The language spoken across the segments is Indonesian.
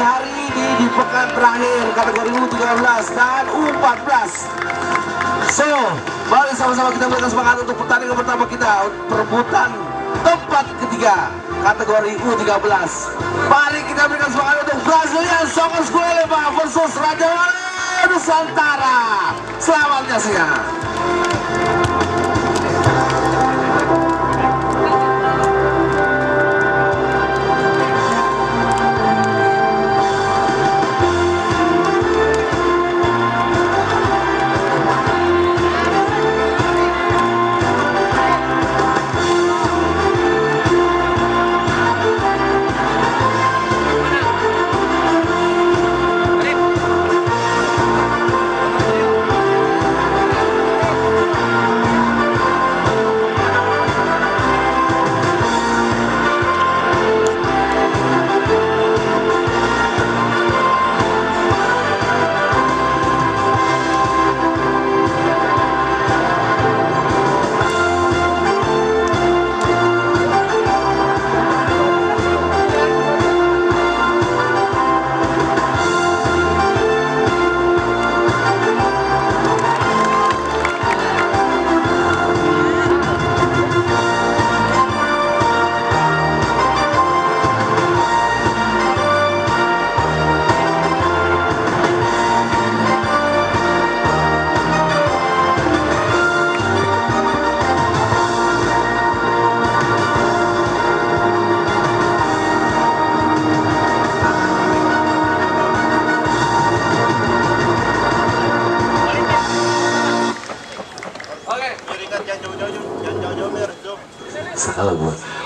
hari ini di pekan terakhir kategori U13 dan U14. So, mari sama-sama kita berikan semangat untuk pertandingan pertama kita, perebutan tempat ketiga kategori U13. Mari kita berikan semangat untuk Brazilian Soccer School versus Raja Wali Nusantara. Selamat menyaksikan.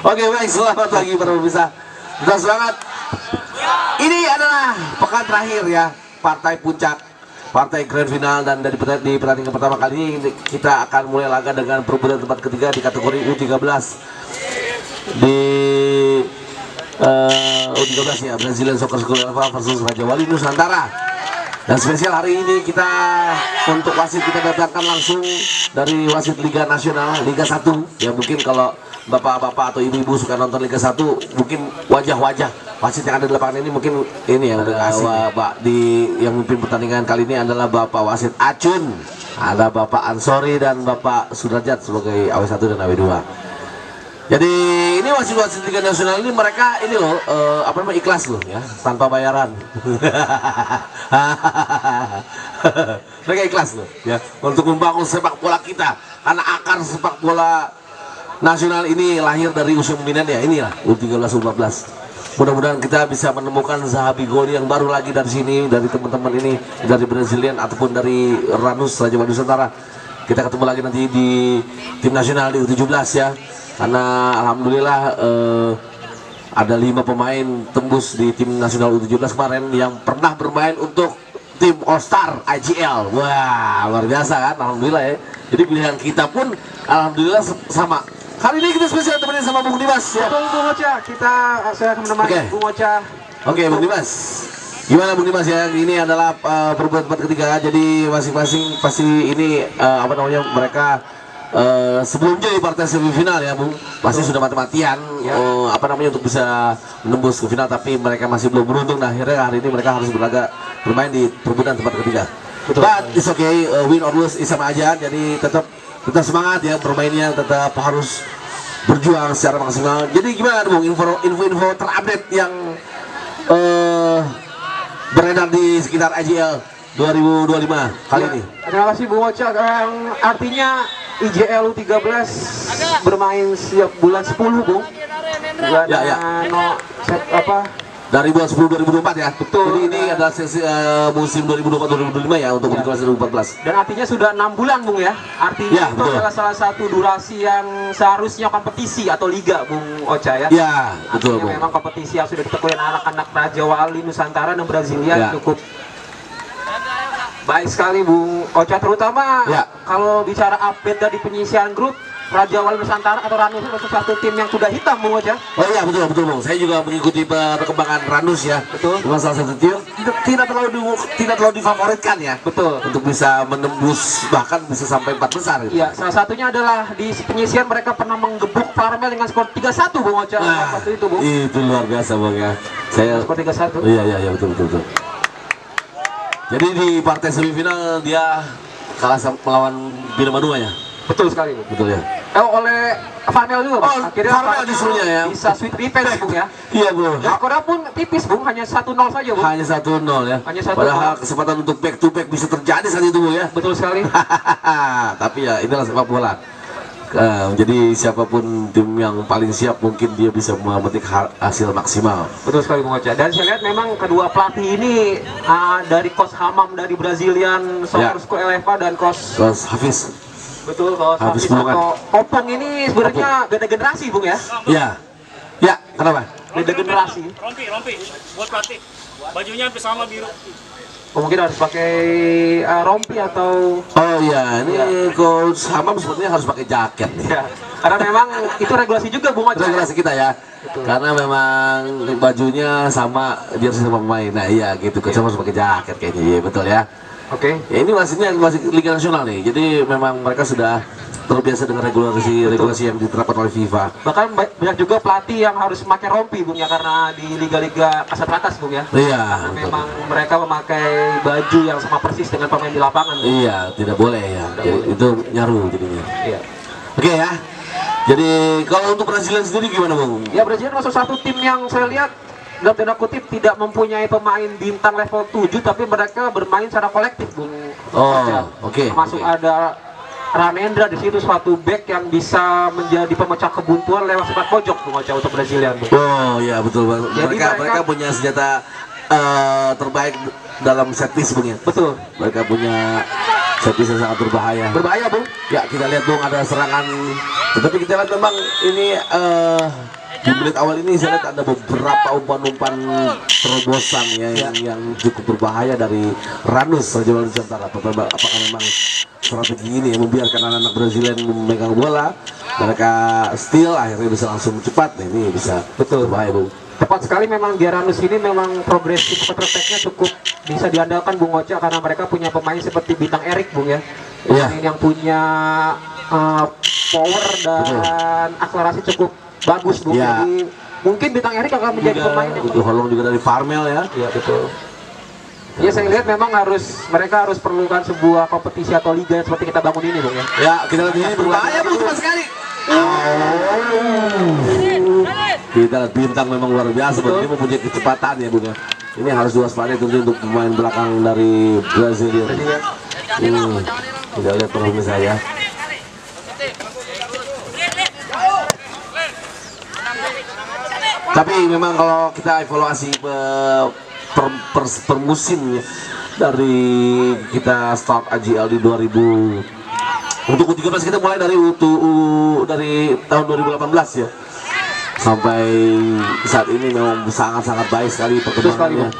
Oke, baik, selamat pagi para pemirsa. Kita semangat. Ini adalah pekan terakhir ya, partai puncak, partai grand final, dan di pertandingan pertama kali ini kita akan mulai laga dengan perebutan tempat ketiga di kategori U13 di U13 ya, Brazilian Soccer School versus Raja Wali Nusantara. Dan spesial hari ini kita untuk wasit kita datangkan langsung dari wasit Liga Nasional, Liga 1. Ya mungkin kalau bapak-bapak atau ibu-ibu suka nonton Liga 1, mungkin wajah-wajah wasit yang ada di lapangan ini mungkin ini yang yang memimpin pertandingan kali ini adalah Bapak Wasit Acun, ada Bapak Ansori dan Bapak Sudrajat sebagai AW1 dan AW2. Jadi ini wasit-wasit Liga Nasional ini mereka ini loh ikhlas loh ya, tanpa bayaran. Mereka ikhlas loh ya untuk membangun sepak bola kita, karena akar sepak bola nasional ini lahir dari usia pembinaan ya, inilah U13 U14. Mudah-mudahan kita bisa menemukan sahabi gol yang baru lagi dari sini, dari teman-teman ini, dari Brazilian ataupun dari Ranus Raja Wali Nusantara. Kita ketemu lagi nanti di tim nasional di U17 ya. Karena alhamdulillah ada 5 pemain tembus di tim nasional U17 kemarin yang pernah bermain untuk tim All Star IGL. Wah, luar biasa kan, alhamdulillah ya. Jadi pilihan kita pun alhamdulillah sama. Kali ini kita spesial temenin sama Bung Dimas ya. Betul Bung Ocha, saya akan menemani Bung Ocha. Oke, Bung Dimas. Gimana Bung Dimas ya? Ini adalah perebutan tempat ketiga. Jadi masing-masing pasti ini mereka sebelum jadi partai semifinal ya Bung, pasti sudah mati-matian ya. Untuk bisa menembus ke final, tapi mereka masih belum beruntung. Nah, akhirnya hari ini mereka harus bermain di perebutan tempat ketiga. Betul. But it's okay, win or lose sama aja. Jadi tetap semangat ya, bermainnya tetap harus berjuang secara maksimal. Jadi gimana Bung, info terupdate yang beredar di sekitar IGL 2025 kali ini? Terima kasih Bung Ocha. Artinya IGL U13 bermain setiap bulan 10 Bung. Bulan dari bulan 10 2024 ya. Betul. Jadi ini adalah sesi musim 2024-2025 ya untuk U13 dan U14. Dan artinya sudah 6 bulan Bung ya. Artinya ya, itu adalah salah satu durasi yang seharusnya kompetisi atau liga Bung Ocha ya. Ya, betul Bung. Memang kompetisi yang sudah ditekuni anak-anak Raja Wali Nusantara dan Brasilia cukup baik sekali Bung Ocha, terutama kalau bicara update dari penyisian grup Raja Wali Nusantara atau Ranus itu satu tim yang kuda hitam Bung Ocha. Oh iya betul Bung. Saya juga mengikuti perkembangan Ranus ya. Betul. Cuma salah satu tim tidak terlalu difavoritkan ya. Betul. Untuk bisa menembus bahkan bisa sampai 4 besar. Gitu. Iya, salah satunya adalah di penyisian mereka pernah menggebuk Farmel dengan skor 3-1 Bung Ocha. Waktu itu, Bung. Itu luar biasa Bung ya. Saya skor 3-1. Iya betul. Jadi di partai semifinal dia kalah melawan Bina 2 ya. Betul sekali, Bung. Betul ya. Oleh Farmel juga, Bung. Akhirnya Farmel disuruhnya ya. Bisa sweet revenge, Bung ya. Iya, Bung. Dan skornya pun tipis, Bung. Hanya 1-0 saja, Bung. Hanya 1-0 ya. Hanya 1-0. Padahal kesempatan untuk back to back bisa terjadi saat itu, Bung ya. Betul sekali. Tapi ya inilah sepak bola. Jadi siapapun tim yang paling siap mungkin dia bisa memetik hasil maksimal. Betul sekali Bung Ocha. Dan saya lihat memang kedua pelatih ini dari Coach Hamam dari Brazilian Soccer School LFA dan Coach Hafiz. Betul, Coach Hafiz atau Opong ini sebenarnya beda generasi Bung ya. Ya, kenapa? Beda generasi. Rompi buat pelatih. Bajunya hampir sama biru. Mungkin harus pakai rompi atau ini Coach Hamam sepertinya harus pakai jaket nih. Ya, karena memang itu regulasi juga Bung Ocha. Regulasi kita ya. Betul. Karena memang bajunya sama jersey sama pemain. Nah iya gitu, Coach Hamam harus pakai jaket kayaknya. Iya betul ya. Oke. Ya, ini masih Liga Nasional nih. Jadi memang mereka sudah terbiasa dengan regulasi yang diterapkan oleh FIFA. Bahkan banyak juga pelatih yang harus memakai rompi Bung ya, karena di liga-liga kasat atas Bung ya. Iya. Memang mereka memakai baju yang sama persis dengan pemain di lapangan. Bung. Iya, tidak boleh ya. Itu nyaru jadinya. Iya. Oke ya. Jadi kalau untuk Brazilian sendiri gimana Bung? Ya Brazilian masuk satu tim yang saya lihat dalam tanda kutip tidak mempunyai pemain bintang level 7, tapi mereka bermain secara kolektif Bung. Oke. Masuk ada Ramendra di situ, suatu back yang bisa menjadi pemecah kebuntuan lewat sepak pojok Bung Ocha untuk Brazilian. Bung. Oh iya betul Bang. Mereka punya senjata terbaik dalam set piece Bung ya. Betul. Mereka punya set piece yang sangat berbahaya. Berbahaya Bung. Ya kita lihat Bung ada serangan. Tetapi kita lihat memang ini di menit awal ini saya lihat ada beberapa umpan-umpan terobosan ya, yang cukup berbahaya dari Ranus Raja Wali Nusantara. Apakah memang strategi ini yang membiarkan anak-anak Brazilian memegang bola, mereka steal akhirnya bisa langsung cepat. Nah, ini bisa berbahaya Bung. Tepat sekali, memang Giaranus ini memang progresif counter attack-nya cukup bisa diandalkan Bung Ocha, karena mereka punya pemain seperti bintang Erik Bung ya. Pemain yang punya power dan akselerasi cukup bagus Bung. Jadi mungkin bintang Erik akan menjadi pemain yang Holong juga dari Farmel ya. Iya betul. Ya saya lihat memang mereka harus perlukan sebuah kompetisi atau liga seperti kita bangun ini Bung ya. Ya kita lihat ini berbahaya Bung cepat sekali. Kita lihat bintang memang luar biasa Bung. Ini mempunyai kecepatan ya Bung ya. Ini harus diwaspadai tentu untuk pemain belakang dari Brazil. Kita lihat pemirsa ya. Tapi memang kalau kita evaluasi per musim ya, dari kita start AJL di 2000 untuk U13 kita mulai dari dari tahun 2018 ya sampai saat ini memang sangat-sangat baik sekali perkembangannya.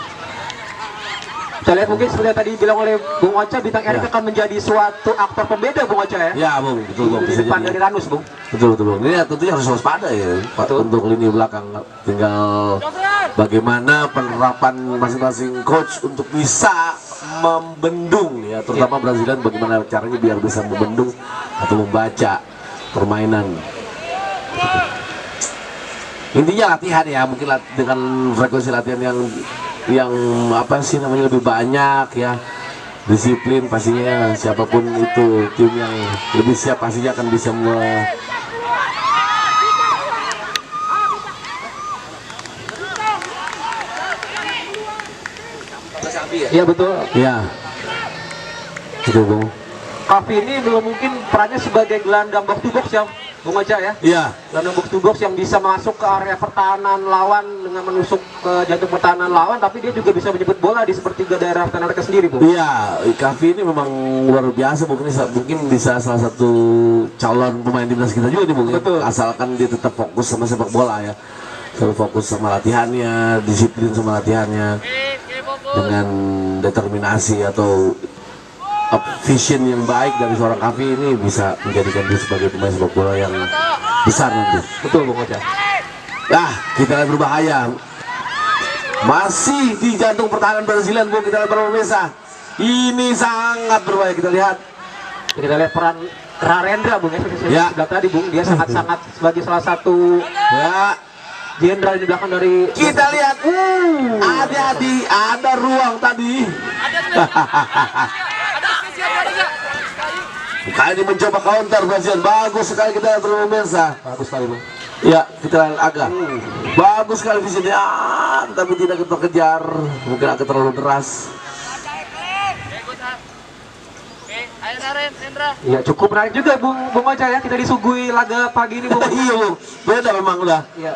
Kita lihat mungkin seperti yang tadi bilang oleh Bung Ocha, bintang Erik akan menjadi suatu aktor pembeda Bung Ocha ya. Ya Bung, betul Bung. Di depan dari Ranus Bung. Betul Bung. Ini tentunya harus waspada ya untuk lini belakang. Tinggal bagaimana penerapan masing-masing coach untuk bisa membendung ya, terutama Brazilian, bagaimana caranya biar bisa membendung atau membaca permainan. Intinya latihan ya, mungkin dengan frekuensi latihan yang apa sih namanya lebih banyak ya, disiplin pastinya. Siapapun itu tim yang lebih siap pastinya akan bisa Iya betul. Ya betul Bung. Kavi ini belum mungkin perannya sebagai gelandang box to box ya Bung Ocha ya. Iya. Gelandang box to box yang bisa masuk ke area pertahanan lawan dengan menusuk ke jantung pertahanan lawan, tapi dia juga bisa menyebut bola di sepertiga daerah pertahanan mereka sendiri Bung. Iya, Kavi ini memang luar biasa, mungkin bisa salah satu calon pemain timnas kita juga nih Bung. Betul. Asalkan dia tetap fokus sama sepak bola ya. Selalu fokus sama latihannya, disiplin sama latihannya, dengan determinasi atau vision yang baik dari seorang Kavi ini bisa menjadikan dia sebagai pemain sepak bola yang besar nanti. Betul Bung Ocha. Kita lihat berbahaya Masih di jantung pertahanan Brazilian, Bung. Kita lihat para pemirsa. Ini sangat berbahaya, kita lihat. Kita lihat peran Rarendra, Bung, Ya. sebelah tadi, Bung. Dia sangat-sangat sebagai salah satu Ya, jenderal di belakang dari kita lihat. Hati-hati, ada ruang tadi. Kali ini mencoba counter Brazilian. Bagus sekali kita lihat para pemirsa. bagus sekali, Bung. Ya, kita lihat agak bagus sekali di sini. Tapi tidak terkejar. Mungkin agak terlalu deras. Iya, cukup menarik juga, Bung Ocha ya. Kita disuguhi laga pagi ini, Bung. Iya, Bung. Beda memang udah. Iya.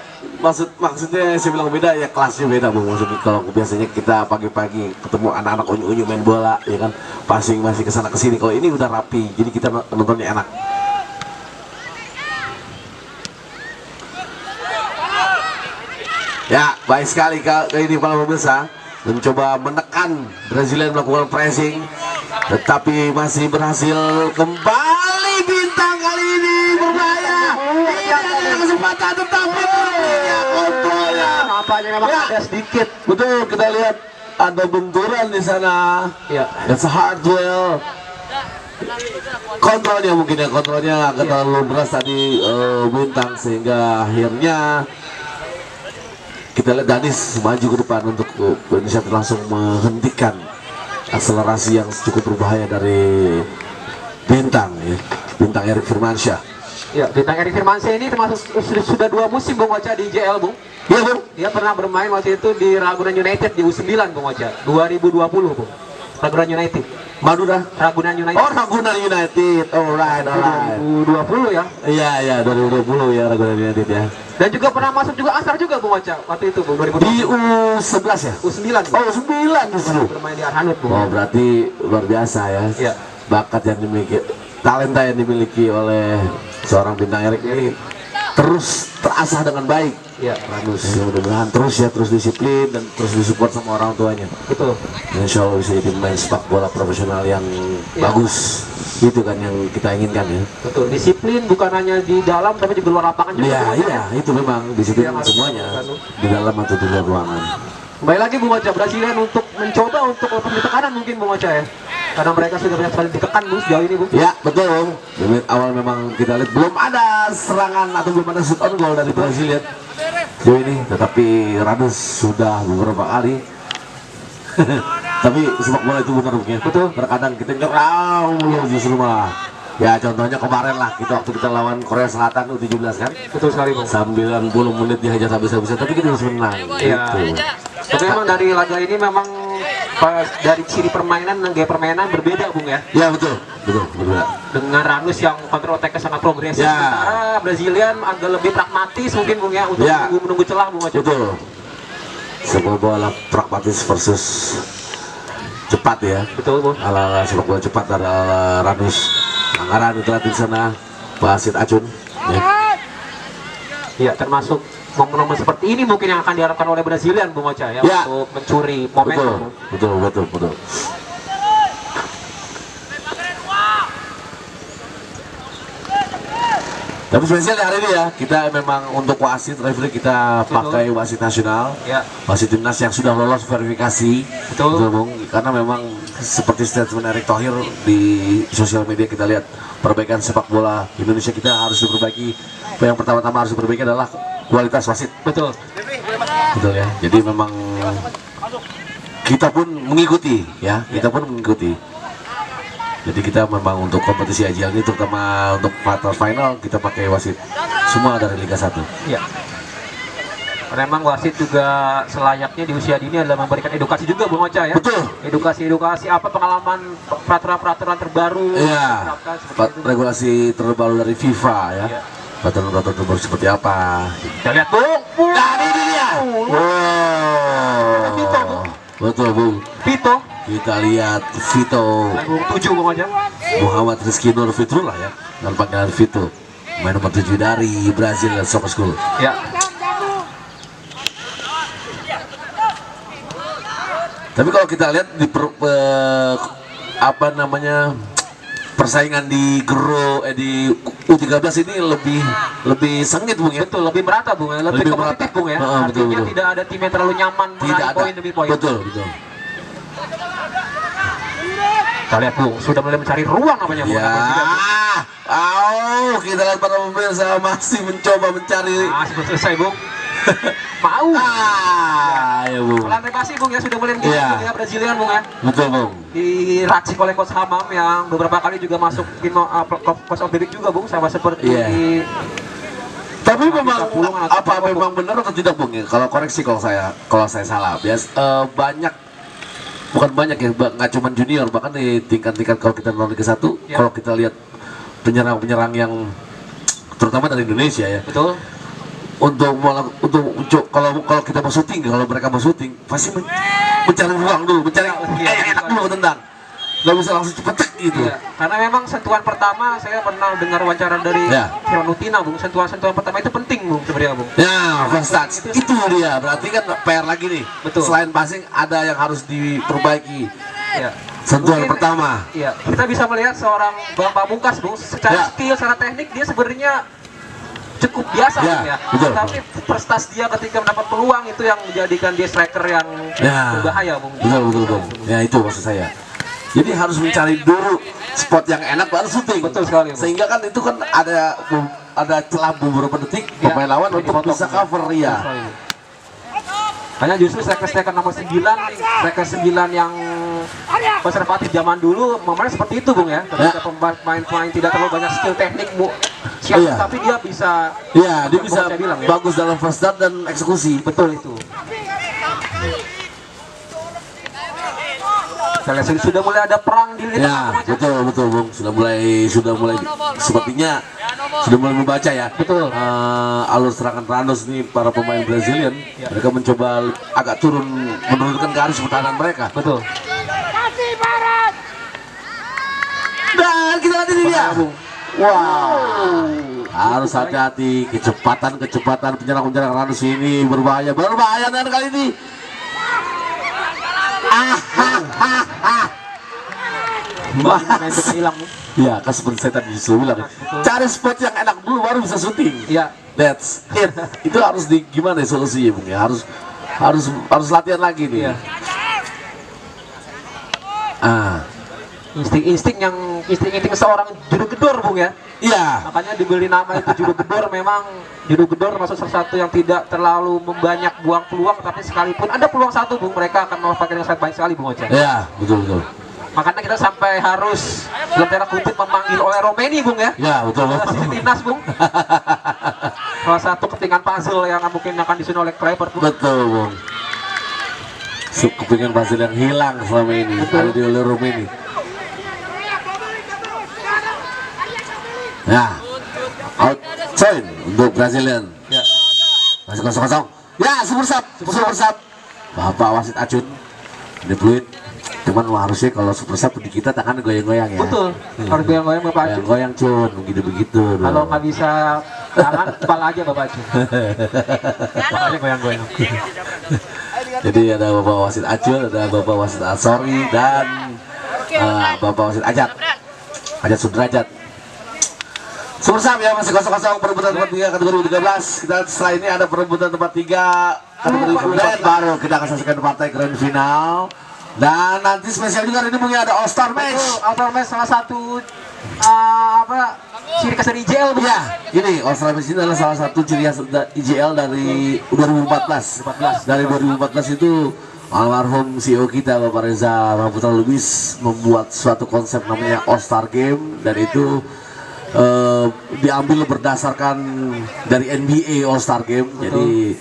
Maksudnya saya bilang beda ya, kelasnya beda, Bung. Maksudnya kalau biasanya kita pagi-pagi ketemu anak-anak unyu-unyu main bola, ya kan, passing masih kesana kesini. Kalau ini udah rapi, jadi kita nontonnya enak. Ya, baik sekali kali ini para pemirsa, mencoba menekan Brazilian melakukan pressing, tetapi masih berhasil. Kembali bintang kali ini berbahaya. Ini ada kesempatan, tetapi punya kontrolnya. Nampaknya memang Ya. ada sedikit. Betul, kita lihat ada benturan di sana. Iya. That's a hard duel. Kontrolnya mungkin ya, kontrolnya agak terlalu beras tadi bintang, sehingga akhirnya kita lihat Danis maju ke depan untuk Indonesia langsung menghentikan akselerasi yang cukup berbahaya dari bintang ya. Bintang Erik Firmansyah. Ya, bintang Erik Firmansyah ini termasuk sudah 2 musim, Bung Ocha, di JL, Bung. Iya, Bung. Dia pernah bermain waktu itu di Ragunan United di U9, Bung Ocha, 2020, Bung. Ragunan United. Madura. Ragunan United. Oh, Ragunan United. Alright. 2020 ya. Iya, 2020 ya Ragunan United ya. Dan juga pernah masuk juga Asar juga, Bung Ocha, waktu itu, Bung, Di 2020. U11 ya? U9, Bung. Oh, 9 justru. Bermain di Arhanud, Bung. Oh, berarti luar biasa ya. Iya. Bakat yang dimiliki, talenta yang dimiliki oleh seorang bintang Erik ini terus terasah dengan baik. Iya. Ranus, ya mudah-mudahan terus disiplin dan terus disupport sama orang tuanya. Betul. Insya Allah bisa jadi pemain sepak bola profesional yang Iya. bagus. Itu kan yang kita inginkan ya. Betul. Disiplin bukan hanya di dalam tapi juga luar lapangan juga. Iya, Bung Ocha. iya, itu memang disiplin Yang harus semuanya dilakukan. di dalam atau di luar ruangan. Kembali lagi, Bung Ocha, Brazilian untuk mencoba untuk lepas di tekanan mungkin, Bung Ocha ya. Karena mereka sudah banyak sekali ditekan, Bung, sejauh ini, Bung. Ya, betul. Di menit awal memang kita lihat belum ada serangan atau belum ada shoot on goal dari Brazilian sejauh ini, tetapi Ranus sudah beberapa kali. Tapi sepak bola itu benar, Bung, ya. Betul. Terkadang kita nyerang justru malah. Ya, contohnya kemarin lah waktu kita lawan Korea Selatan U17 kan. Betul sekali, Bung. 90 menit dihajar habis-habisan, tapi kita harus menang. Iya. Gitu. Tapi memang dari laga ini memang dari ciri permainan dan gaya permainan berbeda, Bung ya. Ya, betul. Betul. Dengan Ranus yang counter attack sangat progresif. Ya. Sementara Brazilian agak lebih pragmatis mungkin, Bung ya, untuk Ya. menunggu celah, Bung Ocha. Betul. Sepak bola pragmatis versus cepat ya. Betul, Bung. Ala sepak bola cepat ala Ranus. Anggaran itu di sana Basit Acun. Ya. Iya, termasuk momen-momen seperti ini mungkin yang akan diharapkan oleh Brazilian, Bung Ocha ya, Ya. untuk mencuri momentum. Betul. Tapi spesial hari ini ya, kita memang untuk wasit referee kita pakai wasit nasional, Ya. wasit timnas yang sudah lolos verifikasi. Betul. Bung. Karena memang seperti statement Erick Thohir di sosial media, kita lihat perbaikan sepak bola Indonesia kita harus diperbaiki. Yang pertama-tama harus diperbaiki adalah kualitas wasit. Betul. Betul ya. Jadi memang kita pun mengikuti ya, kita pun mengikuti. Jadi kita memang untuk kompetisi AJL ini, terutama untuk quarter final, kita pakai wasit semua dari Liga 1. Iya. Karena memang wasit juga selayaknya di usia dini adalah memberikan edukasi juga, Bung Ocha ya. Betul. Edukasi apa pengalaman peraturan-peraturan terbaru Iya. diterapkan seperti itu. Regulasi terbaru dari FIFA ya. Iya. Peraturan-peraturan terbaru seperti apa? Kita lihat, Bung. Nah, ini dia. Vito, Wow. Betul, Bung. Vito. Kita lihat Vito Lagu 7, Bung Ocha. Muhammad Rizky Nur Fitrullah ya, dan panggilan Vito, main nomor 7 dari Brazil Soccer School. Ya. Tapi kalau kita lihat di apa namanya persaingan di di U13 ini lebih sengit Bung ya. Betul, lebih merata Bung ya, lebih kompetitif merata. Bung ya. Betul, Artinya betul. tidak ada tim yang terlalu nyaman Tidak meraih ada. poin demi poin. Betul, betul. Kita lihat Bung, sudah mulai mencari ruang namanya Bung. Ya, kita lihat para pemirsa masih mencoba mencari. Sudah selesai Bung. Mau. Ya Bung. Lantai basi Bung ya, sudah mulai menjadi Iya. Brazilian Bung ya. Betul Bung. Diracik oleh Coach Hamam yang beberapa kali juga masuk tim Coach of the Week juga Bung, sama seperti Iya. Tapi memang Pulungan atau apa Pulungan, memang benar atau tidak Bung ya? Kalau koreksi kalau saya salah. Banyak bukan banyak ya, nggak cuma junior, bahkan di tingkat-tingkat kalau kita nonton Liga 1, Ya. kalau kita lihat penyerang-penyerang yang terutama dari Indonesia ya. betul. Untuk kalau kita mau syuting, kalau mereka mau syuting pasti mencari ruang dulu, mencari enak dulu tendang, nggak bisa langsung cepet gitu. Iya, karena memang sentuhan pertama saya pernah dengar wawancara dari Ya. Nutina Bung, sentuhan pertama itu penting Bung sebenarnya Bung. Ya, first touch itu dia, berarti kan PR lagi nih. Betul. Selain passing ada yang harus diperbaiki. Iya. Sentuhan Mungkin, pertama. Iya, kita bisa melihat seorang Bang Pamungkas Bung, secara Ya. skill, secara teknik dia sebenarnya cukup biasa Ya, Bung, ya. betul. Tapi prestasi dia ketika mendapat peluang itu yang menjadikan dia striker yang Ya, berbahaya Bung. betul Bung. Ya itu maksud saya. Jadi harus mencari dulu spot yang enak baru syuting. Betul sekali, Bung. Sehingga kan itu kan ada celah beberapa detik Ya, pemain lawan untuk dipotong, bisa ya. cover Betul ya. sekali, Bung. Hanya justru striker nomor 9, striker 9 yang konservatif zaman dulu memang seperti itu Bung ya. Ketika pemain tidak terlalu banyak skill teknik Bu, Iya. tapi dia bisa Iya, dia bisa saya bilang, ya. bagus dalam first down dan eksekusi. betul itu. Kita lihat sudah mulai ada perang di lini Ya, tengah. betul Bung. Sudah mulai sepertinya sudah mulai membaca ya. Betul. Alur serangan Ranos nih para pemain Brazilian. Ya. Mereka mencoba agak menurunkan garis pertahanan mereka. Betul. Dan kita lihat ini dia. Bung. Wow. Harus hati-hati, kecepatan penyerang Ranos ini berbahaya dan kali ini. Main itu hilang Bung. Ya, kan seperti saya tadi disuruh bilang. Cari spot yang enak dulu baru bisa syuting. Iya. That's it. Itu harus gimana ya solusinya Bung ya? Harus latihan lagi nih. Iya. Insting seorang juru gedor Bung ya. Iya. Makanya diberi nama itu juru gedor. Memang juru gedor termasuk salah satu yang tidak terlalu membanyak buang peluang, tapi sekalipun ada peluang satu Bung, mereka akan memanfaatkan yang sangat baik sekali Bung Ocha. Iya, betul. Makanya kita sampai harus dalam tanda kutip memanggil oleh Romeni Bung ya. Ya, betul. Sini timnas Bung. Salah satu kepingan puzzle yang mungkin akan disusun oleh Kluivert Bung. Betul, Bung. Kepingan Brazil yang hilang selama ini ada di oleh Romeni. Nah, outside untuk Brazilian. Ya. Masih kosong. Ya, super sub. Bapak wasit Acun. Ini fluid. Cuman harusnya kalau super sub di kita tangan goyang-goyang ya. Betul. Harus goyang-goyang Bapak Acun. Goyang Cun, begitu. Kalau nggak bisa tangan, kepala aja Bapak Acun. Makanya goyang-goyang. Jadi ada Bapak wasit Acun, ada Bapak wasit Asori dan Bapak wasit Ajat Sudrajat. Super sub ya, masih kosong perebutan tempat 3 kategori 13. Kita setelah ini ada perebutan tempat 3 kategori grand, baru kita akan saksikan partai grand final. Dan nanti spesial juga ini mungkin ada All Star Match. All Star Match salah satu ciri khas dari IJL Bung. Ya, ini All Star Match ini adalah salah satu ciri khas IJL dari 2014. Dari 2014 itu almarhum CEO kita Bapak Reza Ramputra Lubis membuat suatu konsep namanya All Star Game, dan itu diambil berdasarkan dari NBA All Star Game. Jadi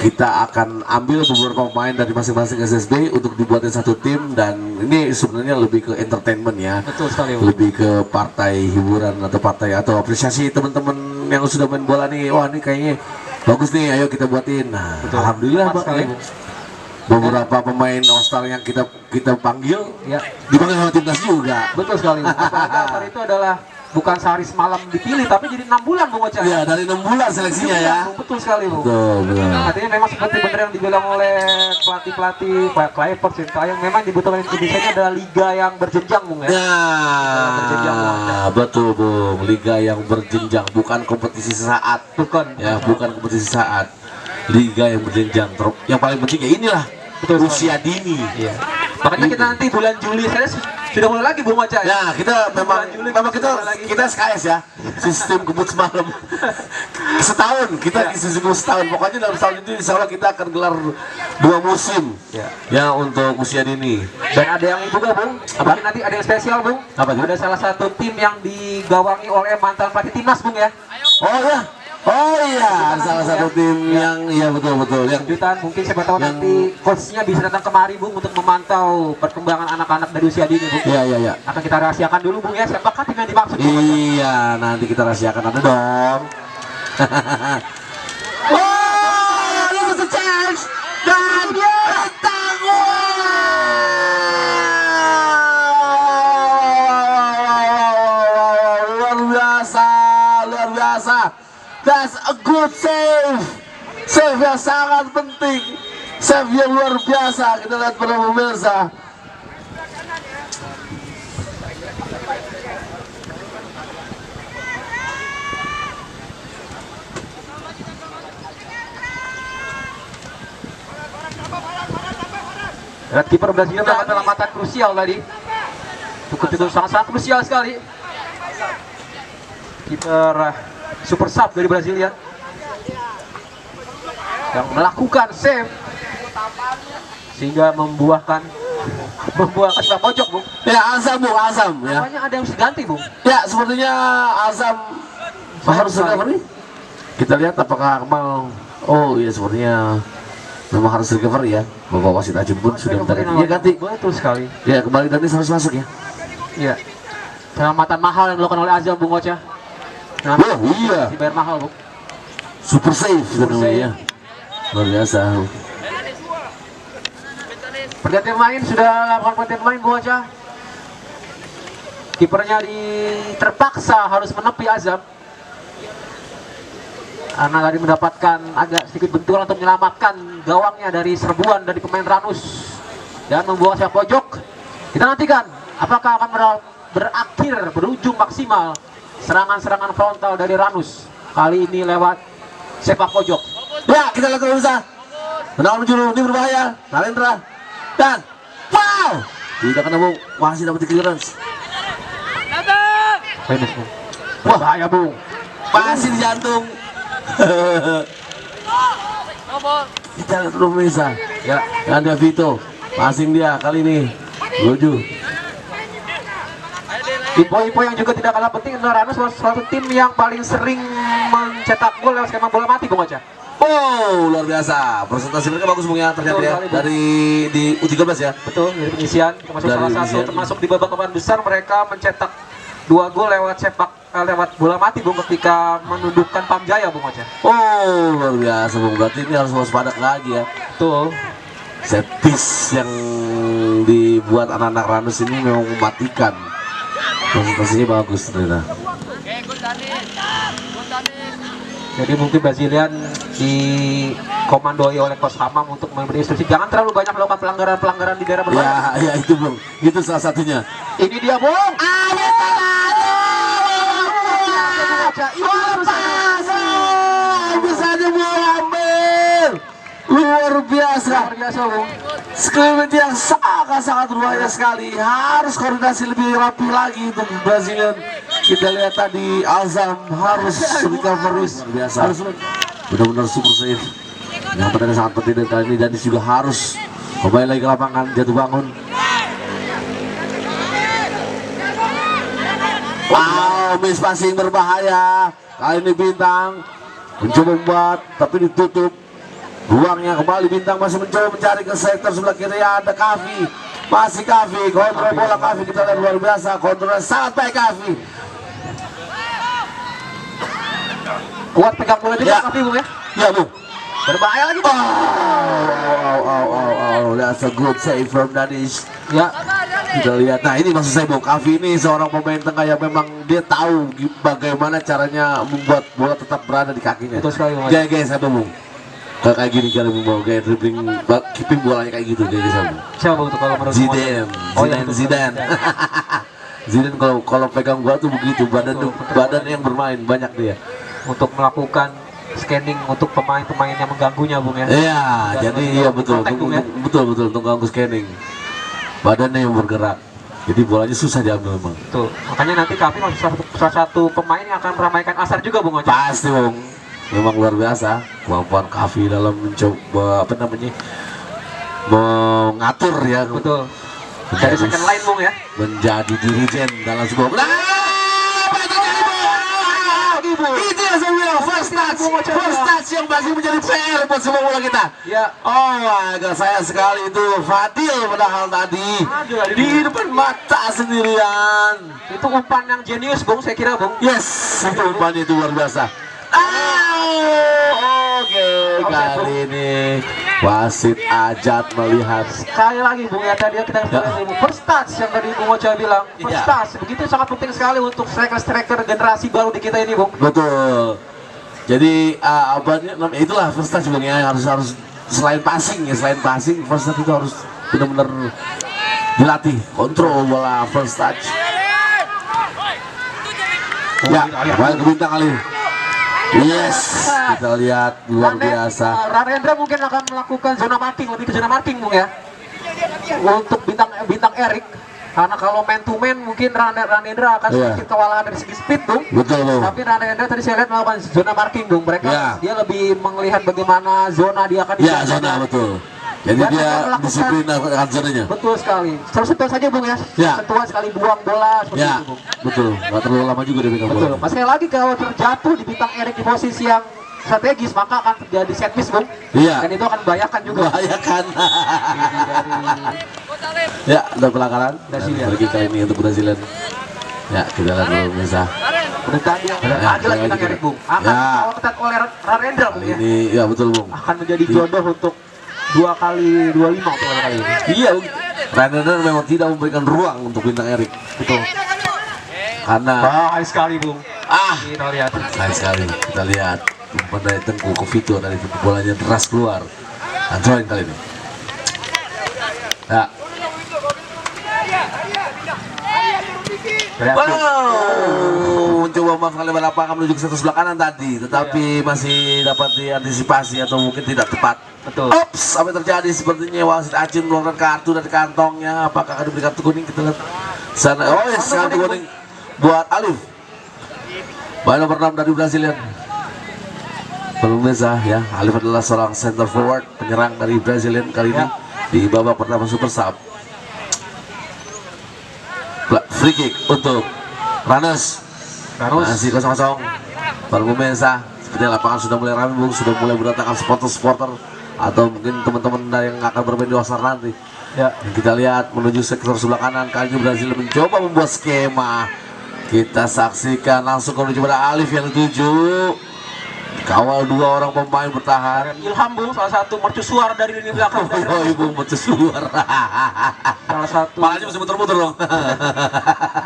kita akan ambil beberapa pemain dari masing-masing SSB untuk dibuatin satu tim, dan ini sebenarnya lebih ke entertainment ya. Betul sekali Bung. Lebih ke partai hiburan atau apresiasi teman-teman yang sudah main bola nih. Wah, ini kayaknya bagus nih, ayo kita buatin. Nah, Betul. alhamdulillah Tepat Pak sekali, ya. Bung. Beberapa pemain All-Star yang kita panggil Ya. dipanggil sama timnas juga. Betul sekali. All Star itu adalah bukan sehari semalam dipilih, tapi jadi 6 bulan Bung Ocha. Ya, dari 6 bulan seleksinya ya. Betul sekali Bung. Betul, betul. Artinya memang seperti benar yang dibilang oleh pelatih-pelatih Pak Clifford Sintayong, memang dibutuhkan Indonesia ini adalah liga yang berjenjang Bung ya. Ya, betul Bung. Liga yang berjenjang, bukan kompetisi sesaat. Bukan. Ya, bukan kompetisi sesaat. Liga yang berjenjang. Yang paling penting ya inilah. Betul, usia dini. Iya. Makanya kita nanti bulan Juli saya sudah mulai lagi Bung Ocha. Ya, kita memang Juli kita SKS ya. Sistem kebut semalam. Setahun kita sistem setahun. Pokoknya dalam setahun itu insya Allah kita akan gelar 2 musim. Ya, untuk usia dini. Dan ada yang juga Bung, Apa? nanti ada yang spesial Bung. Apa itu? Ada salah satu tim yang digawangi oleh mantan pelatih timnas Bung ya. Oh ya. Oh iya, salah satu tim yang iya betul yang Kejutan mungkin siapa tahu yang- nanti coachnya bisa datang kemari Bung untuk memantau perkembangan anak-anak dari usia dini Bung. iya. Akan kita rahasiakan dulu Bung ya, siapakah tim yang dimaksud Bung? Iya, nanti kita rahasiakan ada dong. Oh, this is a chance. Dan bintang luar biasa. That's a good save. Save yang sangat penting. Save yang luar biasa. Kita lihat pada pemirsa. Dan kiper Brazil melakukan penyelamatan krusial tadi. Cukup sangat krusial sekali. Kiper super sub dari Brasilia yang melakukan save sehingga membuahkan sepak pojok Bung. Ya, Azam Bung, Azam ya. Makanya ada yang harus diganti Bung. Ya, sepertinya Azam harus recovery. Kita lihat apakah Akmal. Oh iya, sepertinya memang harus recovery ya. Bapak wasit Ajun pun sudah minta ganti. Iya, ganti. Betul sekali. Ya, kembali nanti harus masuk ya. Iya. Penyelamatan mahal yang dilakukan oleh Azam Bung Ocha. Oh iya, Dibayar mahal Bung. super safe namanya ya. Luar biasa. Pergantian pemain sudah lakukan pergantian pemain Bung Ocha. Kipernya terpaksa harus menepi Azam karena tadi mendapatkan agak sedikit benturan untuk menyelamatkan gawangnya dari serbuan dari pemain Ranus dan membuang sepak pojok. Kita nantikan apakah akan berujung maksimal serangan-serangan frontal dari Ranus kali ini lewat sepak pojok. Ya, kita lihat pemirsa. Tendangan menjuru ini berbahaya. Nalendra dan wow, tidak kena Bung, masih dapat clearance. Finish Bung. Wah, bahaya Bung. Masih di jantung. Kita lihat dulu pemirsa. Ya, dan Vito passing dia kali ini. Luju. Info-info yang juga tidak kalah penting adalah Ranus suatu tim yang paling sering mencetak gol lewat skema bola mati Bung Ocha. Oh, luar biasa. Presentasi mereka bagus Bung ya ternyata Betul ya. sekali, Bung. Dari di U13 ya. Betul, dari penyisian termasuk Dari salah satu penyisian. termasuk di babak papan besar mereka mencetak 2 gol lewat bola mati Bung ketika menundukkan Pamjaya Bung Ocha. Oh, luar biasa Bung. Berarti ini harus waspada lagi ya. Betul. Set piece yang dibuat anak-anak Ranus ini memang mematikan. Presentasinya bagus ternyata. Jadi mungkin Brazilian dikomandoi oleh Coach Hamam untuk memberi instruksi jangan terlalu banyak melakukan pelanggaran-pelanggaran di daerah berbahaya. Ya itu Bung. Itu salah satunya. Ini dia Bung. Bisa diambil. Luar biasa. Luar biasa Bung. Skrimmage yang sangat berbahaya sekali. Harus koordinasi lebih rapi lagi untuk Brazilian. Kita lihat tadi Azam harus recovery. Luar biasa. Harus benar-benar super safe. Yang pertandingan sangat penting dan kali ini Danis juga harus kembali lagi ke lapangan, jatuh bangun. Wow, miss passing berbahaya. Kali ini Bintang mencoba membuat tapi ditutup. Buangnya kembali Bintang masih mencoba mencari ke sektor sebelah kiri, ada Kavi. Masih Kavi, kontrol bola Kavi, kita lihat luar biasa, kontrolnya sangat baik Kavi. Kuat pegang bola juga Ya. tapi Bung ya. Ya Bung. Berbahaya lagi Bung. Oh, that's a good save from Danish. Ya. Kita lihat. Nah ini maksud saya Bung, Kavi ini seorang pemain tengah yang memang dia tahu bagaimana caranya membuat bola tetap berada di kakinya. Betul sekali, Bung. Gaya-gaya saya Bung. Kayak gini cara membawa gaya dribbling, keeping bolanya kayak gitu gaya saya Bung. Siapa Bung tuh kalau menurut Bung Oce? Zidane, Oh, iya, Zidane, betul. Zidane. Zidane kalau pegang bola tuh begitu, badan yang bermain banyak dia. Untuk melakukan scanning untuk pemain-pemain yang mengganggunya Bung ya. Iya, jadi iya betul, Kontak, Bung, ya. betul untuk ganggu scanning. Badannya yang bergerak, jadi bolanya susah diambil memang. Tuh, makanya nanti Kavi masih salah satu pemain yang akan meramaikan Asar juga Bung Oce. Pasti Bung, memang luar biasa kemampuan Kavi dalam mencoba mengatur ya. Betul. Dari second line Bung ya. Menjadi dirijen dalam sebuah. Apa yang terjadi Bung? Itu yang saya bilang, first touch yang masih menjadi PR buat semua bola kita. Ya. Oh my god, sayang sekali itu Fadil padahal tadi Aduh, di depan mata sendirian. Itu umpan yang jenius Bung, saya kira Bung. Yes, itu umpannya itu luar biasa. Oke, kali ini wasit Ajat melihat. Sekali lagi Bung ya, tadi kita lihat first touch yang tadi Bung Oce bilang. First Ya. touch, begitu sangat penting sekali untuk striker-striker generasi baru di kita ini Bung. Betul. Jadi itulah first touch Bung ya, harus selain passing, first touch itu harus benar-benar dilatih, kontrol bola first touch. Ya, balik ke bintang kali. Yes, kita lihat luar biasa. Ranendra mungkin akan melakukan zona marking, lebih ke zona marking Bung ya. Untuk bintang Erik, karena kalau man to man mungkin Ranendra akan Iya. sedikit kewalahan dari segi speed Bung. Betul Bung. Tapi Ranendra tadi saya lihat melakukan zona marking Bung. Mereka Ya. dia lebih melihat bagaimana zona dia akan Ya, dijaga. zona betul. Jadi Dan dia akan melakukan- disiplin akan zonanya. Betul sekali. Terus sentuh saja Bung ya. Ya. Sentuhan sekali buang bola seperti Ya, itu Bung. betul. Nggak terlalu lama juga dia pegang Betul. bola. Mas sekali lagi kalau terjatuh di bintang Erik di posisi yang strategis maka akan terjadi set piece Bung. Iya. Dan itu akan membahayakan juga. Membahayakan. Dari Ya, ada pelanggaran. Brazilian. Bagi kali ini untuk Brazilian. Ya, kita lihat dulu pemirsa. Tadi yang ada lagi bintang Erik Bung. Akan Ya. kalau ketat oleh Ranendra Bung ya. Ini ya betul Bung. Akan menjadi jodoh untuk 2x25 untuk kali ini. Iya, Ranender memang tidak memberikan ruang untuk bintang Erik. Betul. Karena Bahaya sekali Bung. Kita lihat. sayang sekali kita lihat umpan dari Tengku ke Vito dari bolanya deras keluar. Anjoin kali ini. Ya. Wow, mencoba memanfaatkan lebar lapangan menuju ke sebelah kanan tadi, tetapi masih dapat diantisipasi atau mungkin tidak tepat. Betul. Ops, apa yang terjadi? Sepertinya wasit Acin mengeluarkan kartu dari kantongnya. Apakah akan diberi kartu kuning? Kita lihat sana. Oh yes, kartu kuning buat Alif. Baik, nomor 6 dari Brazilian. Pemirsa ya, Alif adalah seorang center forward penyerang dari Brazilian kali ini di babak pertama Super Sub. Free kick untuk Ranus. Masih 0-0. Para pemirsa, sepertinya lapangan sudah mulai ramai Bung, sudah mulai berdatangan supporter-supporter atau mungkin teman-teman yang akan bermain di Oscar nanti. Ya. Dan kita lihat menuju sektor sebelah kanan, kali ini Brazil mencoba membuat skema. Kita saksikan langsung menuju pada Alif yang dituju. Kawal dua orang pemain bertahan. Ilham Bung, salah satu mercusuar dari lini belakang. Oh ibu mercusuar. Salah satu. Palanya masih muter-muter dong.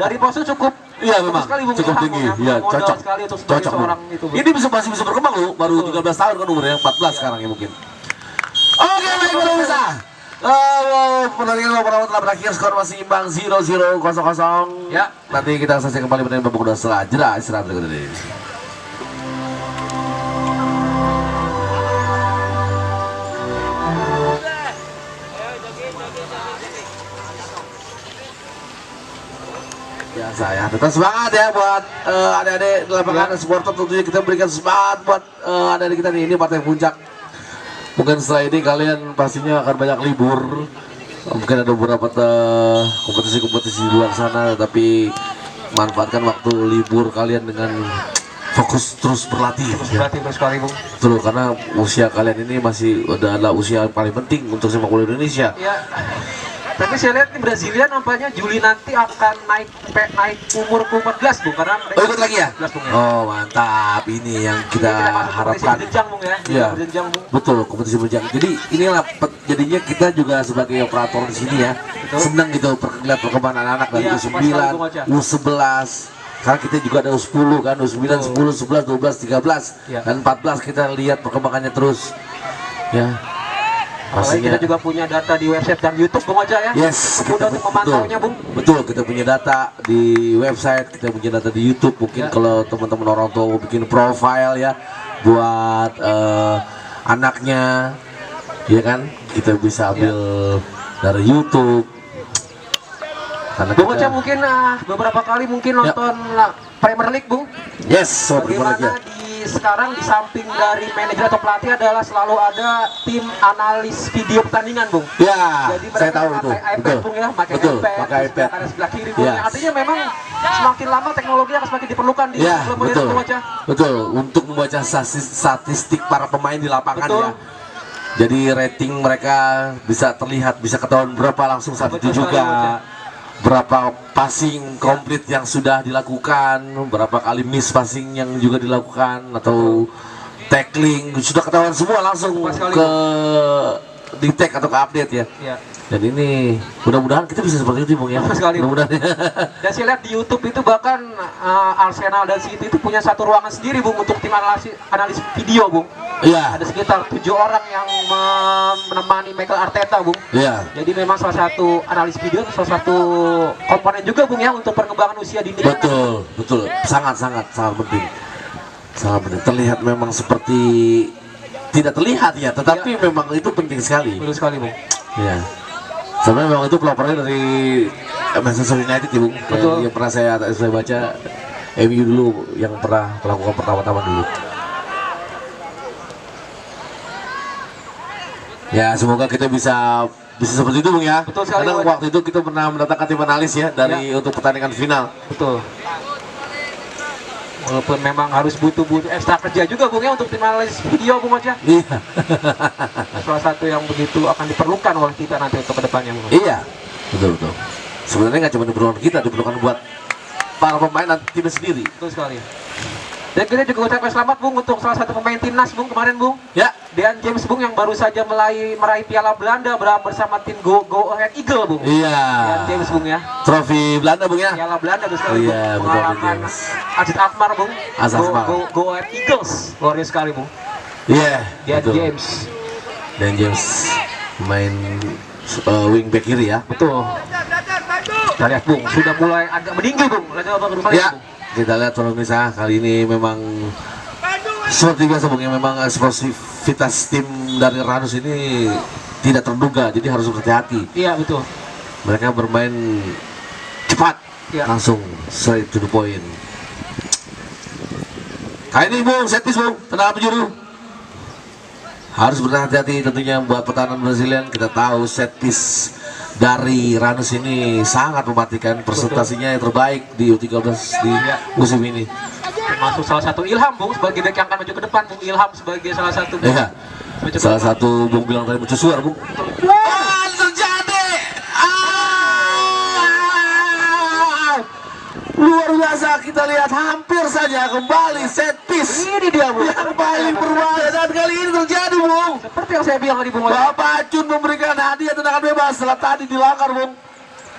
Dari posisi cukup. Iya memang sekali Bung cukup Ilham, tinggi. Bung, ya. Iya Modal cocok. sekali untuk sebagai Cocok Bung. seorang itu, Bung. Ini masih bisa berkembang loh. Baru 13 tahun kan umurnya, 14 sekarang ya mungkin. Oke baik pemirsa. Pertandingan beberapa telah berakhir, skor masih imbang 0-0 0-0. Ya. Nanti kita saksikan kembali pertandingan babak kedua setelah jeda istirahat berikut ini. Biasa ya, tetap semangat ya buat adik-adik di lapangan supporter. Tentunya kita berikan semangat buat adik-adik kita nih, ini partai puncak. Mungkin setelah ini kalian pastinya akan banyak libur. Mungkin ada beberapa kompetisi-kompetisi di luar sana, tapi manfaatkan waktu libur kalian dengan fokus terus berlatih. Berarti sekali Bung. Betul, karena usia kalian ini masih adalah usia yang paling penting untuk sepak bola Indonesia. Ya. Tapi saya lihat nih Brasilia nampaknya Juli nanti akan naik umur ke 14 Bung, karena mereka Oh ikut lagi ya? 14 Bung ya. Oh mantap, ini yang kita masuk harapkan. kompetisi berjenjang Bung ya. Iya. Berjenjang Bung. Betul, kompetisi berjenjang. Jadi inilah jadinya kita juga sebagai operator di sini ya, senang gitu lihat perkembangan anak-anak dari Iya, U9, pas sekali, Bung Ocha. U11. Karena kita juga ada U10 kan, U9, 10, 11, 12, 13 Iya. dan 14 kita lihat perkembangannya terus. Ya. Apalagi kita juga punya data di website dan YouTube Bung Ocha ya. Yes, Mudah untuk memantaunya Bung. Betul, kita punya data di website, kita punya data di YouTube. Mungkin Ya. kalau teman-teman orang tua mau bikin profile ya buat anaknya, ya kan, kita bisa ambil dari YouTube. Karena Bung Ocha mungkin beberapa kali mungkin Ya. nonton Premier League Bung. yes, so berguna Bagaimana sekarang di samping dari manajer atau pelatih adalah selalu ada tim analis video pertandingan Bung. ya, Jadi saya mereka tahu itu, pakai iPad betul, Bung ya, pakai betul, iPad, pakai di iPad. sebelah kanan, sebelah kiri Bung. Ya. Artinya memang semakin lama teknologi akan semakin diperlukan di Ya, klub modern betul, Bung Ocha. betul. Untuk membaca statistik para pemain di lapangan Betul. ya. Jadi rating mereka bisa terlihat, bisa ketahuan berapa langsung saat itu Betul sekali, juga. Bung. Berapa passing komplit yang sudah dilakukan, berapa kali miss passing yang juga dilakukan atau tackling sudah ketahuan semua langsung Pas sekali, ke di tag atau ke update ya. Ya. Dan ini mudah-mudahan kita bisa seperti itu Bung ya. Pas sekali. Mudah-mudahan. Dan saya lihat di YouTube itu bahkan Arsenal dan City itu punya satu ruangan sendiri Bung untuk tim analis video Bung. Iya, Ada sekitar 7 orang yang menemani Mikel Arteta Bung. iya. Jadi memang salah satu analis video itu salah satu komponen juga Bung ya untuk perkembangan usia dini. Betul, betul. Sangat penting. Sangat penting. Terlihat memang seperti tidak terlihat ya, tetapi memang itu penting sekali. Betul sekali Bung. Iya. Sebenarnya memang itu pelopornya dari Manchester United ya Bung. Betul. Yang pernah saya baca MU dulu yang pernah melakukan pertama-tama dulu. Ya semoga kita bisa seperti itu Bung ya. Betul sekali, Karena Bung. waktu itu kita pernah mendatangkan tim analis ya dari untuk pertandingan final. Betul. Walaupun memang harus butuh ekstra kerja juga Bung ya untuk tim analis video Bung Ocha. Iya. Salah satu yang begitu akan diperlukan oleh kita nanti untuk kedepannya Bung. Iya, betul. Sebenarnya nggak cuma diperlukan kita, diperlukan buat para pemain dan timnya sendiri. Betul sekali. Dan kita juga ucapkan selamat Bung untuk salah satu pemain timnas Bung kemarin Bung. Ya, Dean James Bung yang baru saja meraih Piala Belanda bersama tim Go Ahead Eagle Bung. iya. Dean James Bung ya. Trofi Belanda Bung ya. Piala Belanda betul sekali Iya, Bung. betul, Pengalaman James. Aziz Akmar Bung. Aziz Akmar. Go Ahead Eagles. Luar biasa sekali Bung. Iya, Dean betul. James. Dan James main wingback kiri ya. Betul. Kita lihat Bung, sudah mulai agak meninggi Bung. Lanjut apa kedua Ya, kita lihat pemirsa kali ini memang seperti biasa Bung ya, memang eksplosivitas tim dari Ranus ini tidak terduga, jadi harus berhati-hati. Iya betul. Mereka bermain cepat, Ya. langsung straight to the point. Kali ini Bung, set piece Bung, tendangan penjuru. Harus berhati-hati tentunya buat pertahanan Brazilian. Kita tahu set piece dari Ranus ini sangat mematikan, presentasinya yang terbaik di U13 di musim ini. Termasuk salah satu Ilham Bung sebagai bek yang akan maju ke depan Bung. Ilham sebagai salah satu Bung. Iya. Maju ke Salah depan. satu Bung bilang tadi mercusuar Bung. Wah, terjadi. Luar biasa, kita lihat hampir saja kembali set piece. Ini dia Bung. Yang paling berbahaya dan kali ini terjadi Bung. Seperti yang saya bilang tadi Bung. Bapak Acun memberikan hadiah tendangan bebas setelah tadi dilanggar Bung.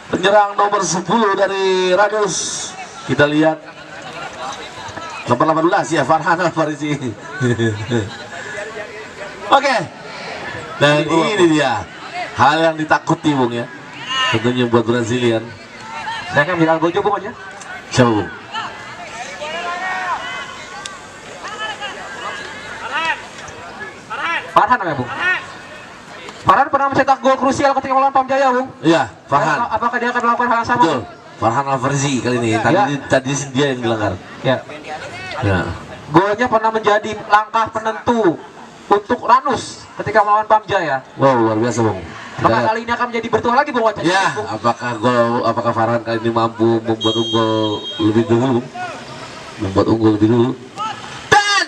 Penyerang nomor 10 dari Ranus. Kita lihat nomor 18 ya, Farhan Al-Farisi. Oke. Dan ini dia hal yang ditakuti Bung ya. Tentunya buat Brazilian. Saya akan bilang Gojo Bung aja. Siapa Bung? Farhan namanya Bung. Farhan pernah mencetak gol krusial ketika melawan Pamjaya Bung. Iya, Farhan. Apakah dia akan melakukan hal yang sama? Betul. Farhan Al-Farisi kali ini. Tadi dia yang dilanggar. Ya. Ya. Golnya pernah menjadi langkah penentu untuk Ranus ketika melawan Pamjaya. Wow, luar biasa Bung. Kita Maka lihat. kali ini akan menjadi bertuah lagi Bung Wacan. Ya, apakah Farhan kali ini mampu membuat unggul lebih dulu? Membuat unggul lebih dulu. Dan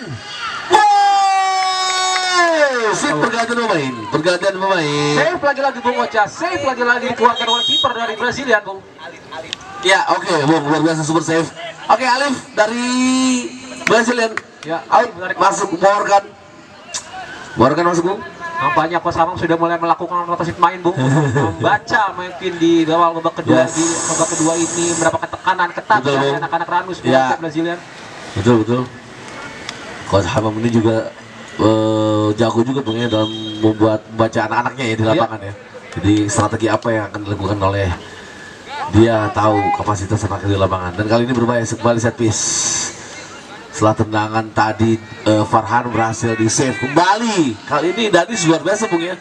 pergantian pemain. Save lagi-lagi Bung Ocha, save lagi-lagi dikeluarkan oleh kiper dari Brazilian Bung. Ya, oke, Bung, luar biasa super save. Oke, Alif dari Brazilian. Ya, Out, menarik. masuk Morgan. Morgan masuk Bung. Nampaknya Coach Amang sudah mulai melakukan rotasi main, Bung, untuk membaca mungkin di awal babak kedua. Yes. Di babak kedua ini mendapatkan tekanan ketat Betul, dari Bung. anak-anak Ranus Ya. Brazilian. Betul. Coach Hamam ini juga jago juga Bung ya dalam membuat baca anak-anaknya ya di lapangan ya. Jadi strategi apa yang akan dilakukan oleh dia, tahu kapasitas anaknya di lapangan. Dan kali ini berbahaya kembali set piece. Setelah tendangan tadi Farhan berhasil di save kembali. Kali ini Danis luar biasa Bung ya.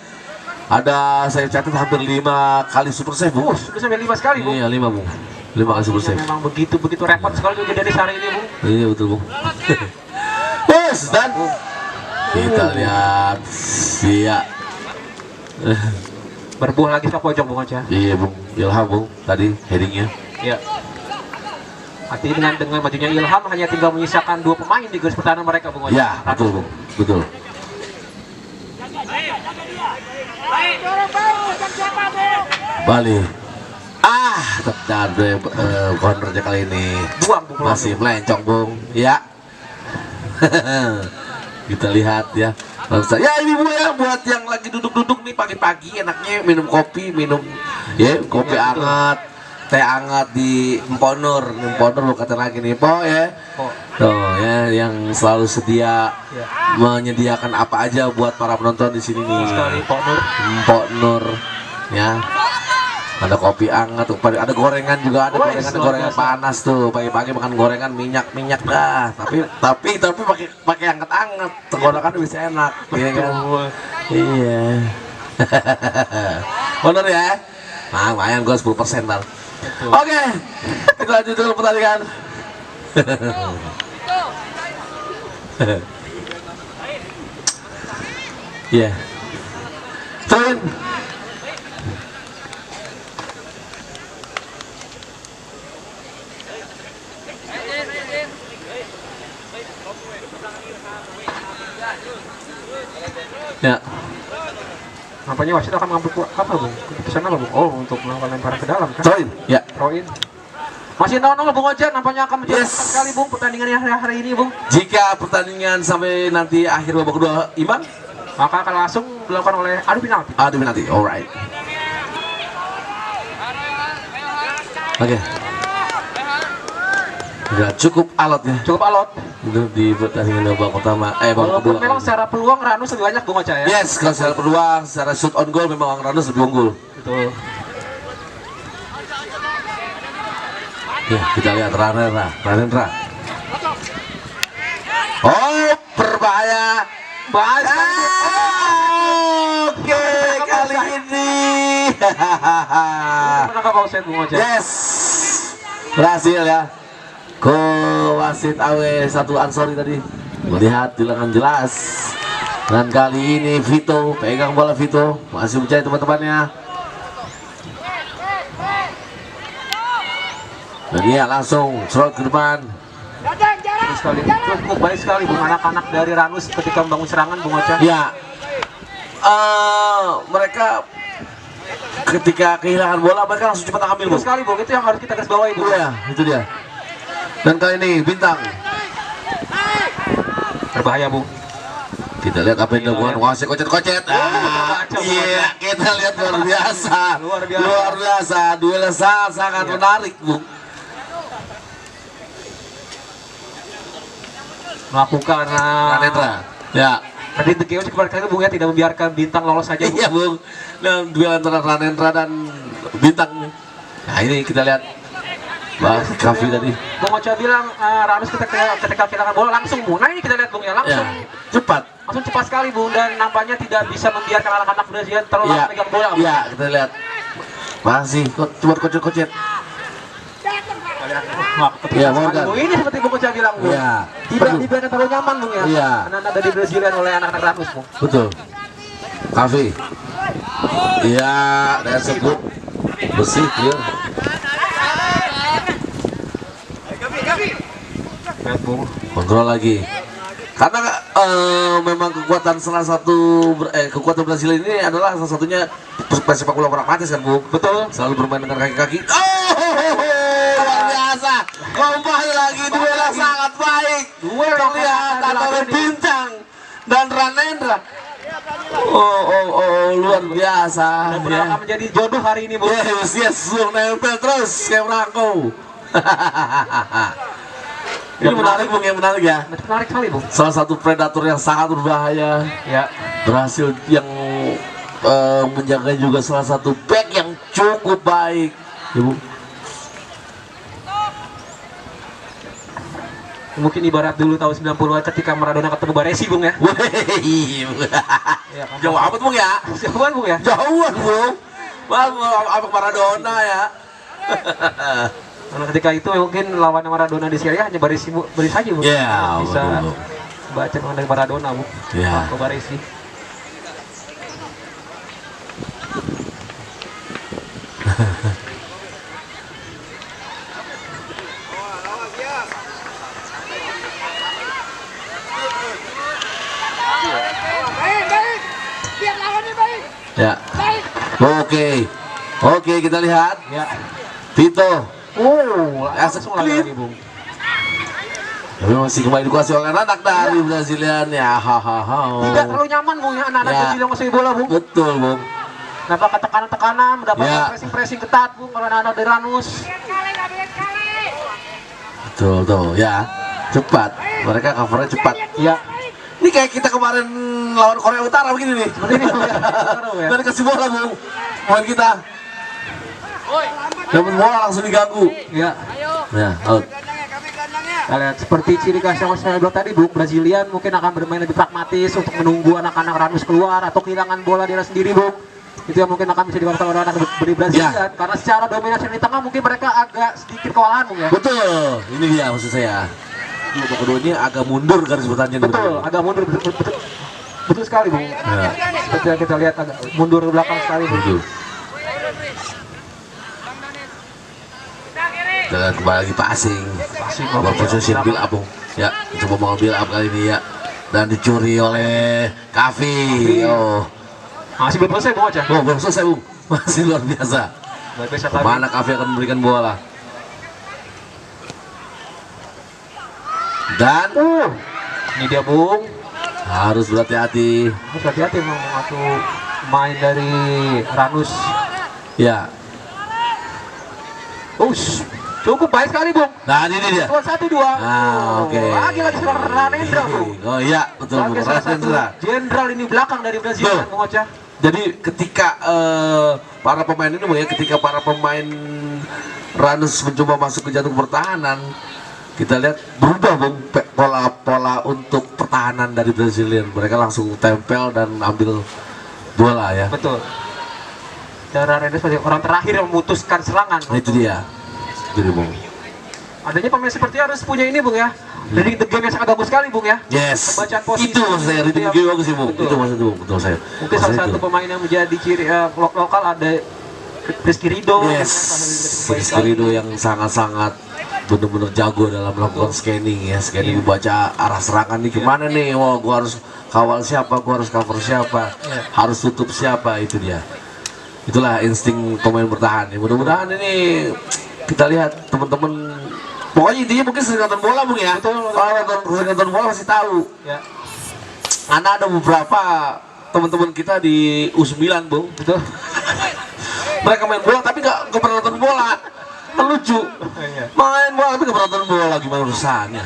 Ada saya catat hampir 5 kali super save Bung. Sudah sampai 5 sekali, Bung. Iya 5 Bung. 5 kali super save. Memang begitu repot sekali juga dari hari ini, Bung. Iya betul Bung. Bos dan kita lihat iya. Berbuah lagi sepak pojok, Bung Ocha. Iya Bung, Ilham Bung tadi headingnya. Iya. Artinya dengan majunya Ilham hanya tinggal menyisakan 2 pemain di garis pertahanan mereka, Bung Ocha. Iya betul Bung, betul. Bali. Tendang cornernya kali ini. Buang, Bung. Masih melencong Bung. Ya. Kita lihat ya. Ya ini Bu ya, buat yang lagi duduk-duduk nih pagi-pagi enaknya minum kopi, ya kopi Ya, betul. hangat, teh hangat di Emponur. Emponur lo kata lagi nih Po ya. Oh. Tuh ya, yang selalu sedia Ya. menyediakan apa aja buat para penonton di sini nih. Sekali Pak Nur. Empok Nur ya. Ada kopi hangat, ada gorengan juga, ada Wih, gorengan luar biasa. panas tuh. Pagi-pagi makan gorengan minyak dah. Tapi pakai hangat-hangat. Tenggorokan bisa enak, iya kan? Iya. Bener ya? Nah, lumayan gue 10% ntar. Oke, kita lanjut dulu pertandingan. Iya. Poin. Ya. Nampaknya wasit akan mengambil apa, Bung? Keputusan apa, Bung? Oh, untuk melakukan lemparan ke dalam kan? Poin. Ya. Throw in. Masih 0-0, Bung Ocha. Nampaknya akan menjadi Yes. sekali, Bung, pertandingan hari ini, Bung. Jika pertandingan sampai nanti akhir babak kedua imbang, Maka akan langsung dilakukan oleh adu penalti. ada penalti. Alright. Oke. Ya, cukup alot ya. Cukup alot. Itu di pertandingan babak pertama, babak Walaupun kedua. memang secara peluang Ranus lebih banyak, Bung Ocha ya. Yes, kalau secara peluang, secara shoot on goal memang Ranus lebih unggul. Betul. Ya, kita lihat Ranendra. Oh, berbahaya. Bahas Oke, kali ini. menangkap offside, Bung Ocha. Yes, berhasil ya. Ko wasit AW1 Ansori tadi melihat di lengan jelas. Dan kali ini Vito pegang bola, Vito masih mencari teman-temannya. Dan dia langsung serot ke depan. Baik sekali. Cukup baik sekali, Bung, anak-anak dari Ranus ketika membangun serangan, Bung Ocha. Ya, mereka ketika kehilangan bola mereka langsung cepat ambil, Betul Bung. sekali, Bung. Itu yang harus kita garis bawahi, Bung. Iya, itu dia. Dan kali ini Bintang. Berbahaya, Bung. Kita lihat apa yang dilakukan wasit kocet-kocet. Iya, kita lihat luar biasa. Luar biasa. Luar biasa. Duel sangat menarik, Bung. Melakukan Ranendra. Ya. tadi The Chaos kemarin Bung ya tidak membiarkan Bintang lolos saja, Bung. Iya, Bung. Dan duel antara Ranendra dan Bintang. Nah, ini kita lihat. Wah, Kavi tadi. Bung Ocha bilang Ranus ketika kehilangan bola langsung, Bung. Nah, ini kita lihat, Bung, ya, langsung. Ya, cepat. Langsung cepat sekali, Bung, dan nampaknya tidak bisa membiarkan anak-anak Brazilian terlalu Iya. lama pegang bola, Bung. Iya, kita lihat. Masih cepat kocet-kocet. Wah, Iya, sekali, Morgan. Bung. Ini seperti Bung Ocha bilang, Bung. Iya. Tidak dibiarkan terlalu nyaman, Bung, ya. Iya. Anak-anak dari Brazilian oleh anak-anak Ranus, Bung. Betul. Kavi. Iya, dengan sebut bersih, clear. Lihat, Bung. Kontrol lagi. Karena memang kekuatan salah satu kekuatan Brasil ini adalah salah satunya sepak bola pragmatis kan, Bung. Betul. Selalu bermain dengan kaki-kaki. Luar biasa. Kembali lagi duel yang sangat baik. Duel yang Terlihat sangat antara dilakukan ini. Bintang dan Ranendra. Luar biasa. Dan akan menjadi jodoh hari ini, Bung. Yes, Bung, nempel terus kayak merangkau. Ini menarik, Bung, yang menarik ya. Menarik sekali, Bung. Salah satu predator yang sangat berbahaya. Ya. Berhasil yang menjaga juga salah satu back yang cukup baik. Ya, Bung. Mungkin ibarat dulu tahun 90-an ketika Maradona ketemu Baresi, Bung ya. Wih, Ya, kan? jauh amat, Bung ya. Jauhan, Bung ya. Jauhan, Bung. Apa Maradona ya. Karena ketika itu mungkin lawan Maradona di Serie A hanya Baresi saja, Bung. Ya, Bisa betul. baca mengenai Maradona, Bung. Ya. Ke Baresi. Ya. Oke, kita lihat. Ya. Tito. Langsung lagi, Bung. Tapi masih kembali dikuasai oleh anak dari Brazilian ya. Tidak terlalu nyaman, Bung ya, anak-anak Ya. Brazil yang menguasai bola, Bung. Betul, Bung. Mendapatkan tekanan-tekanan, mendapatkan Ya. pressing ketat, Bung, kalau anak-anak dari Lanus. Betul tuh ya. Cepat. Mereka covernya cepat. Ya. Ini kayak kita kemarin lawan Korea Utara begini nih. Seperti ini, Bung ya. Ya. Dan kasih bola, Bung. Main kita. Dapat bola langsung diganggu. Ya. Ya, out. Kita lihat seperti ciri khas yang saya bilang tadi, Bung, Brazilian mungkin akan bermain lebih pragmatis untuk menunggu anak-anak Lanus keluar atau kehilangan bola dia sendiri, Bung. Itu yang mungkin akan bisa dilakukan oleh anak dari Brazilian. Ya. Karena secara dominasi di tengah mungkin mereka agak sedikit kewalahan, Bung ya. Betul. Ini dia maksud saya. Babak kedua ini agak mundur garis pertandingan. Betul, agak mundur betul sekali, Bung. Ya. Seperti yang kita lihat agak mundur ke belakang sekali, Bung. Betul. Dan kembali lagi passing. Babak posisi build up, Bung. Ya, coba mau build up kali ini ya. Dan dicuri oleh Kavi. Oh, Masih belum selesai, Bung Ocha. belum selesai, Bung. Masih luar biasa. Luar biasa kali. Mana Kavi akan memberikan bola. Dan Ini dia, Bung. harus berhati-hati. Harus hati-hati mau masuk main dari Lanus. Ya. Cukup baik sekali, Bung. Nah, ini dia. Skor 1-2. Oke. Lagi seorang Ranendra, Bung. Oh iya, betul, Bung. Lagi salah satu Ranendra. jenderal ini belakang dari Brazil, Betul. kan, Bung Ocha. Jadi ketika para pemain ini, Bung, ya, ketika para pemain Lanus mencoba masuk ke jantung pertahanan, kita lihat berubah, Bung, pola untuk pertahanan dari Brazilian. Mereka langsung tempel dan ambil bola ya. Betul. Dan Ranendra sebagai orang terakhir yang memutuskan serangan. Nah, itu dia. Jadi, Bung. Adanya pemain seperti harus punya ini, Bung ya. Reading the game yang sangat bagus sekali, Bung ya. Yes. Pembacaan posisi. Itu maksud saya, reading game bagus sih, Bung. Betul. Itu maksud Bung, betul saya. Mungkin salah Maksud satu itu. pemain yang menjadi ciri lokal ada Rizky Ridho. Yes, Rizky Ridho yang sangat-sangat benar-benar jago dalam melakukan scanning ya, scanning baca arah serangan nih kemana nih, wah gua harus kawal siapa, gua harus cover siapa, harus tutup siapa, itu dia. Itulah insting pemain bertahan. Ya, mudah-mudahan ini kita lihat teman-teman. Pokoknya intinya mungkin sering nonton bola, Bung ya. Betul. Kalau sering nonton bola masih tahu. Ya. Ada beberapa teman-teman kita di U9, Bung. Betul. Mereka main bola tapi nggak pernah nonton bola. Kan lucu. Iya. Main bola tapi nggak pernah nonton bola, gimana urusannya?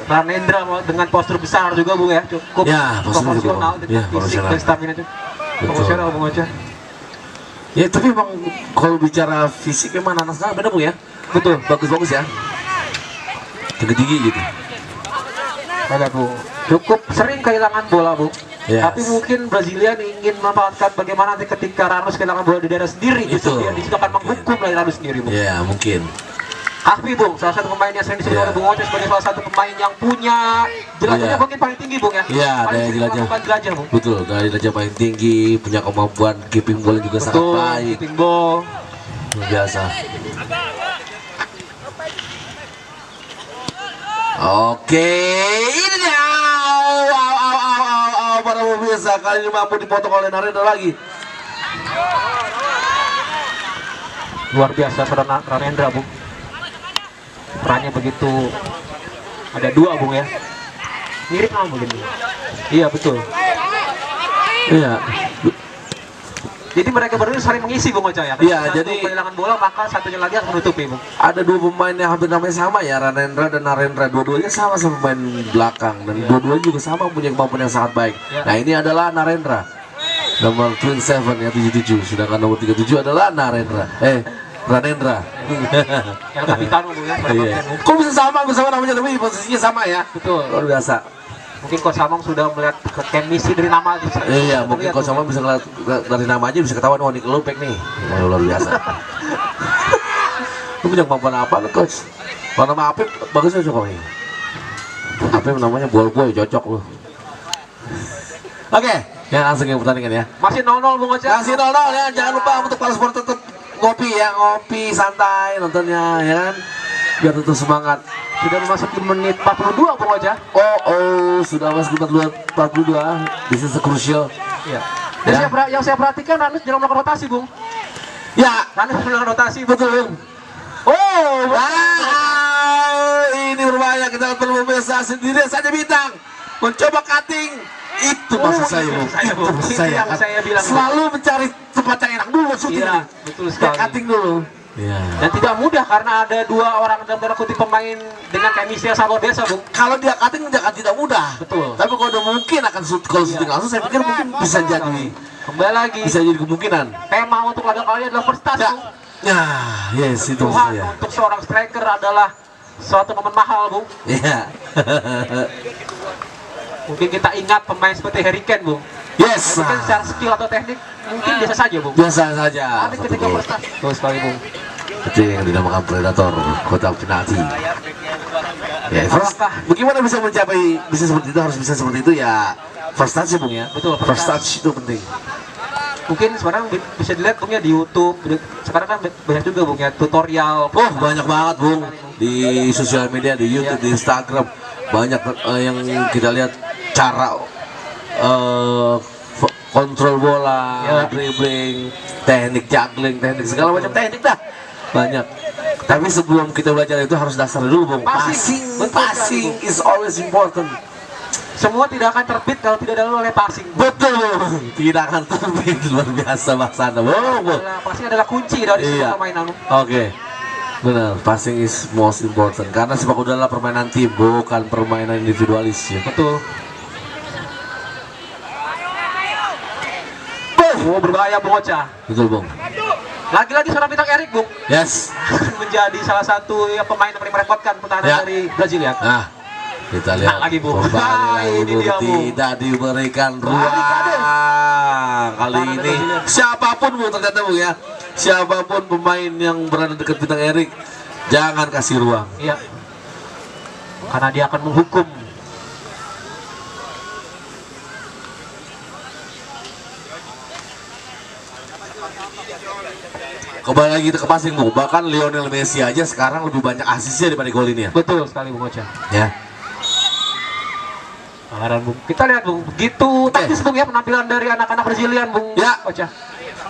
Ranendra dengan postur besar juga, Bung ya. Cukup Ya, postur juga, proporsional Bung. dengan Ya, fisik proporsional. dan stamina itu. Betul. Proporsional, Bung Ocha. Ya tapi emang kalau bicara fisik memang anak sekarang beda, Bung ya. Betul. Bagus-bagus ya. Tinggi-tinggi gitu. Ada, Bung. Cukup sering kehilangan bola, Bung. Yes. Tapi mungkin Brazilian ingin memanfaatkan bagaimana nanti ketika Lanus kehilangan bola di daerah sendiri, Itu. justru dia disitu akan menghukum dari Lanus sendiri, Bung. Ya mungkin. Kahvi, Bung, salah satu pemain yang sering disebut Iya. oleh Bung Ocha sebagai salah satu pemain yang punya jelajahnya Iya. mungkin paling tinggi, Bung ya. Iya, Paling daya sering jelajah. melakukan jelajah, Bung. Betul, dari jelajah paling tinggi, punya kemampuan keeping bola juga sangat Betul, baik. keeping ball. Luar biasa. Oke, ini dia. Para pemirsa, kali ini mampu dipotong oleh Narendra lagi. Luar biasa peran Ranendra, Bung. Perannya begitu, ada dua, Bung ya. Mirip nama begini. Iya betul. Iya. Jadi mereka berdua saling mengisi Bung Ocha ya. Iya, Satu jadi- kehilangan bola maka satunya lagi akan menutupi Bung. Ada dua pemain yang hampir namanya sama ya, Ranendra dan Narendra. Dua-duanya sama pemain belakang dan dua-duanya juga sama punya kemampuan yang sangat baik. Ya. Nah ini adalah Narendra, nomor 27 ya 77. Sedangkan nomor 37 adalah Ranendra. Yang kapitan Bung ya. Iya. Kok bisa sama namanya tapi posisinya sama ya? Betul. Luar biasa. Mungkin Coach Samong sudah melihat chemistry dari nama. Iya, mungkin Coach Samong bisa ngeliat dari nama aja bisa ketahuan, oh ini kelupek nih. Wah, luar biasa. Lu punya kemampuan apa lu, Coach? Kalau nama Apip bagus aja kok ini. Apip namanya ball boy, cocok lu. Oke, ya langsung ke pertandingan ya. Masih 0-0 Bung Ocha. Masih 0-0 ya, jangan lupa untuk para supporter tetap ngopi ya, ngopi santai nontonnya ya kan. Biar tetap semangat. Sudah memasuki menit 42 Bung Ocha. Sudah masuk 42. This is crucial. Iya. Dan Ya. yang saya perhatikan Ranus jarang melakukan rotasi Bung. Ya, Ranus melakukan rotasi betul, Bung. Oh, Ini berbahaya, kita perlu pemirsa sendiri saja bintang mencoba cutting. Itu maksud saya, Bung. Itu maksud Itu yang kan. saya bilang, Bung. Selalu mencari tempat yang enak dulu syuting. Iya, betul sekali. Cutting dulu. Iya. Dan tidak mudah karena ada dua orang dalam tanda kutip pemain dengan chemistry yang sangat luar biasa Bung. Kalau dia cutting jangan tidak mudah. Betul. Tapi kalau udah mungkin akan kalau syuting langsung, saya pikir mungkin bisa jadi Kembali lagi, jadi kemungkinan. tema untuk laga kali ini adalah first touch Ya, Bung. ya, yes itu maksud Tuhan saya. untuk seorang striker adalah suatu momen mahal Bung. Iya. Mungkin kita ingat pemain seperti Harry Kane Bung. Yes. Mungkin secara skill atau teknik mungkin biasa saja Bung. Biasa saja. Tapi ketika Betul. first touch, bagus sekali Bung. Itu yang dinamakan predator kotak penalti. Ya, Apakah- bagaimana bisa mencapai bisa seperti itu, harus bisa seperti itu ya first touch ya Bung ya. Betul, first First touch itu penting. Mungkin sekarang bisa dilihat Bung ya di YouTube. Sekarang kan banyak juga Bung ya tutorial. Oh banyak banget Bung di sosial media, di YouTube, di Instagram banyak yang kita lihat cara kontrol bola, Ya. dribbling, teknik juggling, teknik segala macam teknik dah banyak. Tapi sebelum kita belajar itu harus dasar dulu Bung. Passing. Betul Passing sekali, is always important. Semua tidak akan terbit kalau tidak dilalui oleh passing. Betul, tidak akan terbit, luar biasa Baksana. Bung. Passing adalah kunci dari Iya. semua permainan. Oke, benar. Passing is most important karena sepak bola adalah permainan tim, bukan permainan individualis ya. Betul. Boom. Oh berbahaya Bung Ocha. Betul Bung. Lagi-lagi seorang bintang Erik Bung Yes. menjadi salah satu ya, pemain yang paling merepotkan pertahanan Ya. dari Brazil ya. Nah, kita lihat Nah, lagi, Bung. kembali lagi Ini Bung. dia, Bung. Tidak diberikan ruang Barikade. kali Barikade ini. Brazilian. Siapapun Bung ternyata Bung ya, siapapun pemain yang berada dekat bintang Erik, jangan kasih ruang. Iya. Karena dia akan menghukum. Kembali lagi kita ke passing Bung. Bahkan Lionel Messi aja sekarang lebih banyak asisnya daripada gol ini ya. Betul sekali Bung Ocha. Ya. Pelanggaran Bung. Kita lihat Bung, begitu taktis Bung ya penampilan dari anak-anak Brazilian Bung Ya. Ocha.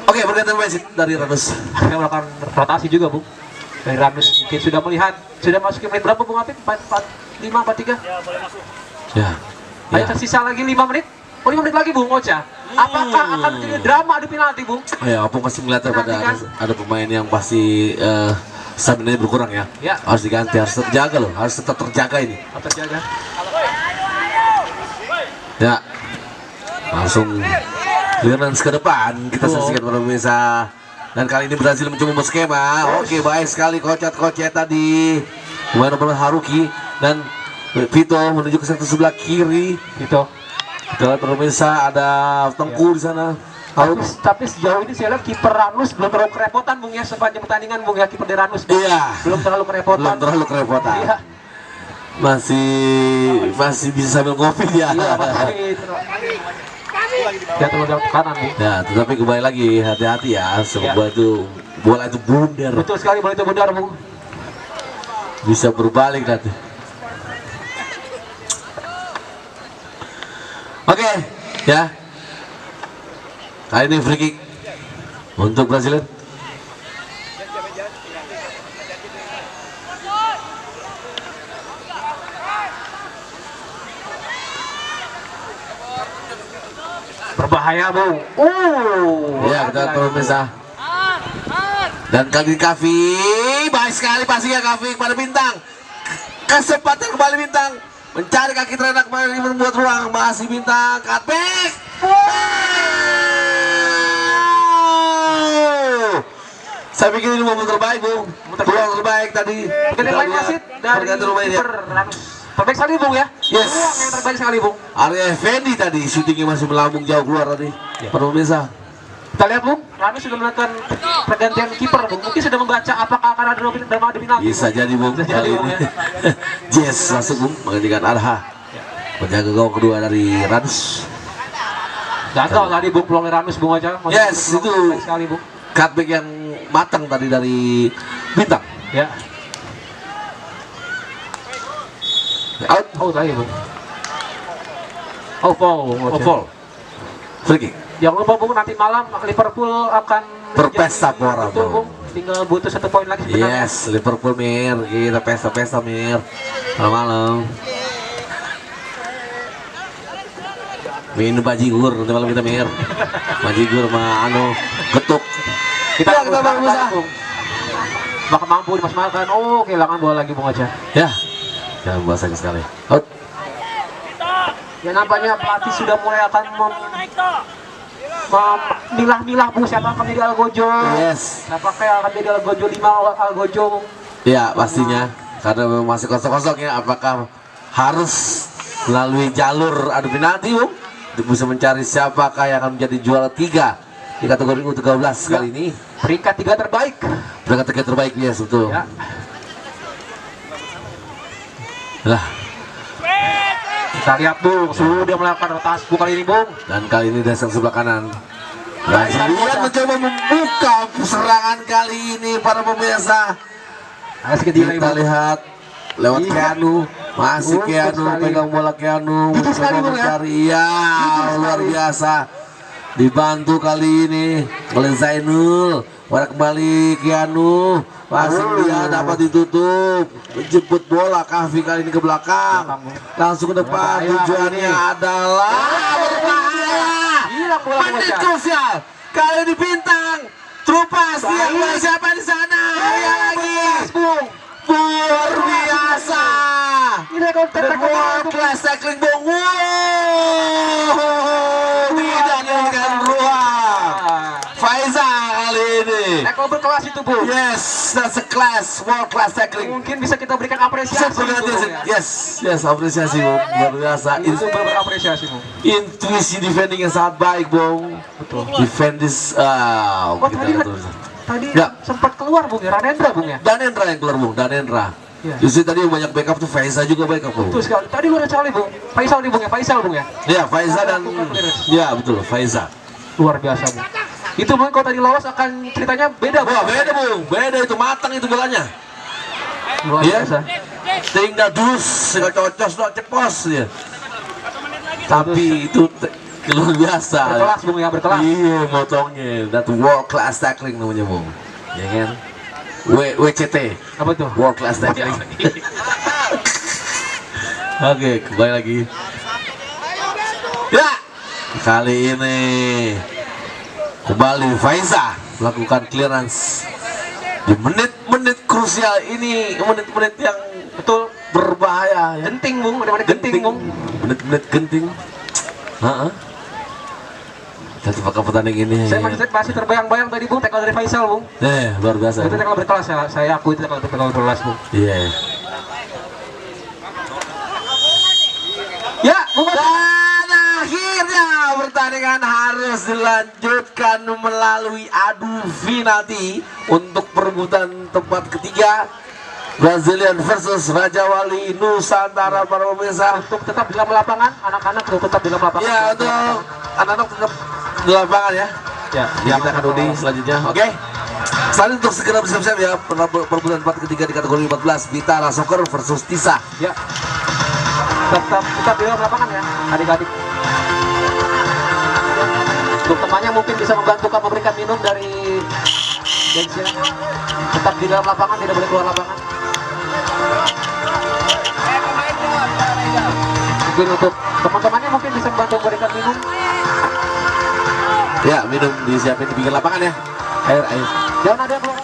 Oke, bergantian wasit dari Ranus. Dia melakukan rotasi juga Bung. Dari Ranus mungkin sudah melihat, sudah masuk ke menit berapa Bung Apip? 5, 4, 3. Ya. Ayo Ya. tersisa lagi 5 menit. Oh 5 menit lagi Bung Ocha. Apakah akan menjadi drama adu penalti Bung? Ya, aku pasti melihat ada pemain yang pasti stamina berkurang ya. Ya. Harus diganti, harus terjaga loh, harus tetap terjaga ini. Atau jaga. Ya. Langsung clearance ke depan kita saksikan para pemirsa. Dan kali ini Brazil mencoba berskema. Oke, baik sekali kocet tadi. Pemain nomor Haruki dan Vito menuju ke sektor sebelah kiri. Gitu. Kita lihat para pemirsa ada Tengku di sana. Tapi sejauh ini saya lihat kiper Ranus belum terlalu kerepotan Bung ya sepanjang pertandingan Bung ya kiper dari Ranus. Bung. Iya. Belum terlalu kerepotan. Belum terlalu kerepotan. Iya. Masih bisa sambil ngopi dia. Iya, masih dia terlalu dalam tekanan Bung. Ya, tetapi kembali lagi hati-hati ya. Sebuah itu bola itu bundar, Betul sekali bola itu benar Bung. bisa berbalik nanti. Oke, ya. Kali ini free kick untuk Brazil. berbahaya Bung. Ya, kita pemirsa. Dan kali ini Kavi, baik sekali passingnya Kavi kepada Bintang. Kesempatan kembali Bintang mencari kaki terenak kembali membuat ruang, masih Bintang cutback. Saya pikir ini momen terbaik Bung, peluang terbaik tadi. Kita main wasit dari kiper terbaik sekali Bung ya. Yes. Peluang yang terbaik sekali Bung. Arya Effendi tadi syutingnya masih melambung jauh keluar tadi. Para pemirsa. Kita lihat Bung, Ranus sudah melakukan pergantian kiper Bung. Mungkin sudah membaca apakah akan ada penalti. Bisa jadi Bung, Bisa kali jadi, Bung, ini. ya. Jess masuk Bung, menggantikan Arha. Penjaga gawang kedua dari Ranus. Gagal tadi Bung peluang dari Ranus Bung aja. Yes, Peluang itu terbaik sekali Bung. cutback yang matang tadi dari Bintang. Ya. Out. Oh tadi Bung. Oh foul. Oh, fall. Free kick. Jangan lupa Bung, nanti malam Liverpool akan Berpesta menjadi- pora, Betul Bung. Bung. Tinggal butuh 1 poin lagi sebenarnya. Yes, Liverpool Mir, kita pesta-pesta Mir. Malam-malam. Minum bajigur nanti malam kita Mir. Bajigur sama getuk. Kita Ya, kita berusaha, berusaha. Bung. Maka mampu dimasukkan. Oh, kehilangan bola lagi Bung aja. Ya. Jangan bahasa sekali. Out. Ya nampaknya pelatih sudah mulai akan memilah-milah Bung siapa akan menjadi Algojo. Yes. Apakah yang akan menjadi Algojo 5 Algojo Bung? Ya, pastinya. Karena memang masih kosong-kosong ya. Apakah harus melalui jalur adu penalti Bung? Untuk bisa mencari siapakah yang akan menjadi juara 3 di kategori U13 kali ini. Peringkat 3 terbaik. Peringkat 3 terbaik, yes, betul. Ya. Lah, Kita lihat Bung, sudah melakukan rotasi Bung kali ini Bung. dan kali ini dasar sebelah kanan. Dan Baik, kemudian Bung. mencoba membuka serangan kali ini para pemirsa. Ada sedikit delay Kita Bung. lihat lewat Iya. Keanu, masih Bagus Keanu sekali. pegang bola Keanu, Jujur sekali, mencoba Bung, ya. mencari, ya Jujur luar sekali. biasa. Dibantu kali ini oleh Zainul. Pada kembali Keanu, passing dia dapat ditutup, menjemput bola Kahvi kali ini ke belakang, langsung ke depan. Berbahaya Tujuannya kali ini. adalah berbahaya. Hilang bola Menit bocah. krusial kali ini Bintang. Trupas yang Baik. siapa di sana? Ya lagi. Bung. Luar biasa. Ini counter Dan world class tackling Bung. Wow. Tidak dengan ruang. Faiza kali ini. Tackle berkelas itu Bung. Yes, that's a class, world class tackling. Mungkin bisa kita berikan apresiasi Bung, ya. Yes, apresiasi Bung. Luar biasa. Itu berapresiasi Bung. Intuisi defending yang sangat baik Bung. Betul. Defend this. Oh tadi Ya. sempat keluar Bung ya, Ranendra Bung ya. Danendra yang keluar Bung, Danendra. Iya. Justru tadi yang banyak backup tuh Faiza juga backup Bung. Betul sekali. Tadi luar sekali Bung. Faisal nih Bung ya, Faisal Bung ya. Ya, Faiza dan ya betul, Faiza. Luar biasa Bung. Itu Bung kalau tadi lolos akan ceritanya beda Bung. Wah, beda Bung, beda itu matang itu bolanya. Luar Iya. biasa. Tinggal dus, nggak cocos, nggak cepos ya. Tapi itu luar biasa. Berkelas Bung ya, berkelas. Iya, motongnya. That world class tackling namanya Bung. Ya kan? WCT, Apa tuh? world class tackling. Oke, kembali lagi. Ya, kali ini kembali Faiza melakukan clearance di menit-menit krusial ini, menit-menit yang Betul. berbahaya ya. Genting Bung, benar-benar genting Bung. Menit-menit genting. Heeh. Satu pakai pertandingan ini. Saya masih terbayang-bayang tadi Bung, tackle dari Faisal Bung. Luar biasa. Itu tackle berkelas ya, saya akui itu tackle berkelas Bung. Iya. Ya, Bung. Dan akhirnya pertandingan harus dilanjutkan melalui adu penalti untuk perebutan tempat ketiga. Brazilian versus Raja Wali Nusantara para pemirsa. Untuk tetap di dalam lapangan, anak-anak tetap di dalam lapangan. Ya, untuk anak-anak tetap di lapangan ya. Ya, Jadi kita akan undi selanjutnya. Oke. Selanjutnya untuk segera bersiap-siap ya perebutan tempat ketiga di kategori 14 Bitara Soccer versus Tisa. Ya. Tetap di dalam lapangan ya, adik-adik. Untuk temannya mungkin bisa membantu kamu memberikan minum dari bensin. Tetap di dalam lapangan, tidak boleh keluar lapangan. Mungkin untuk teman-temannya mungkin bisa membantu memberikan minum. Ya, minum disiapin di pinggir lapangan ya. Air. Jangan ada yang keluar.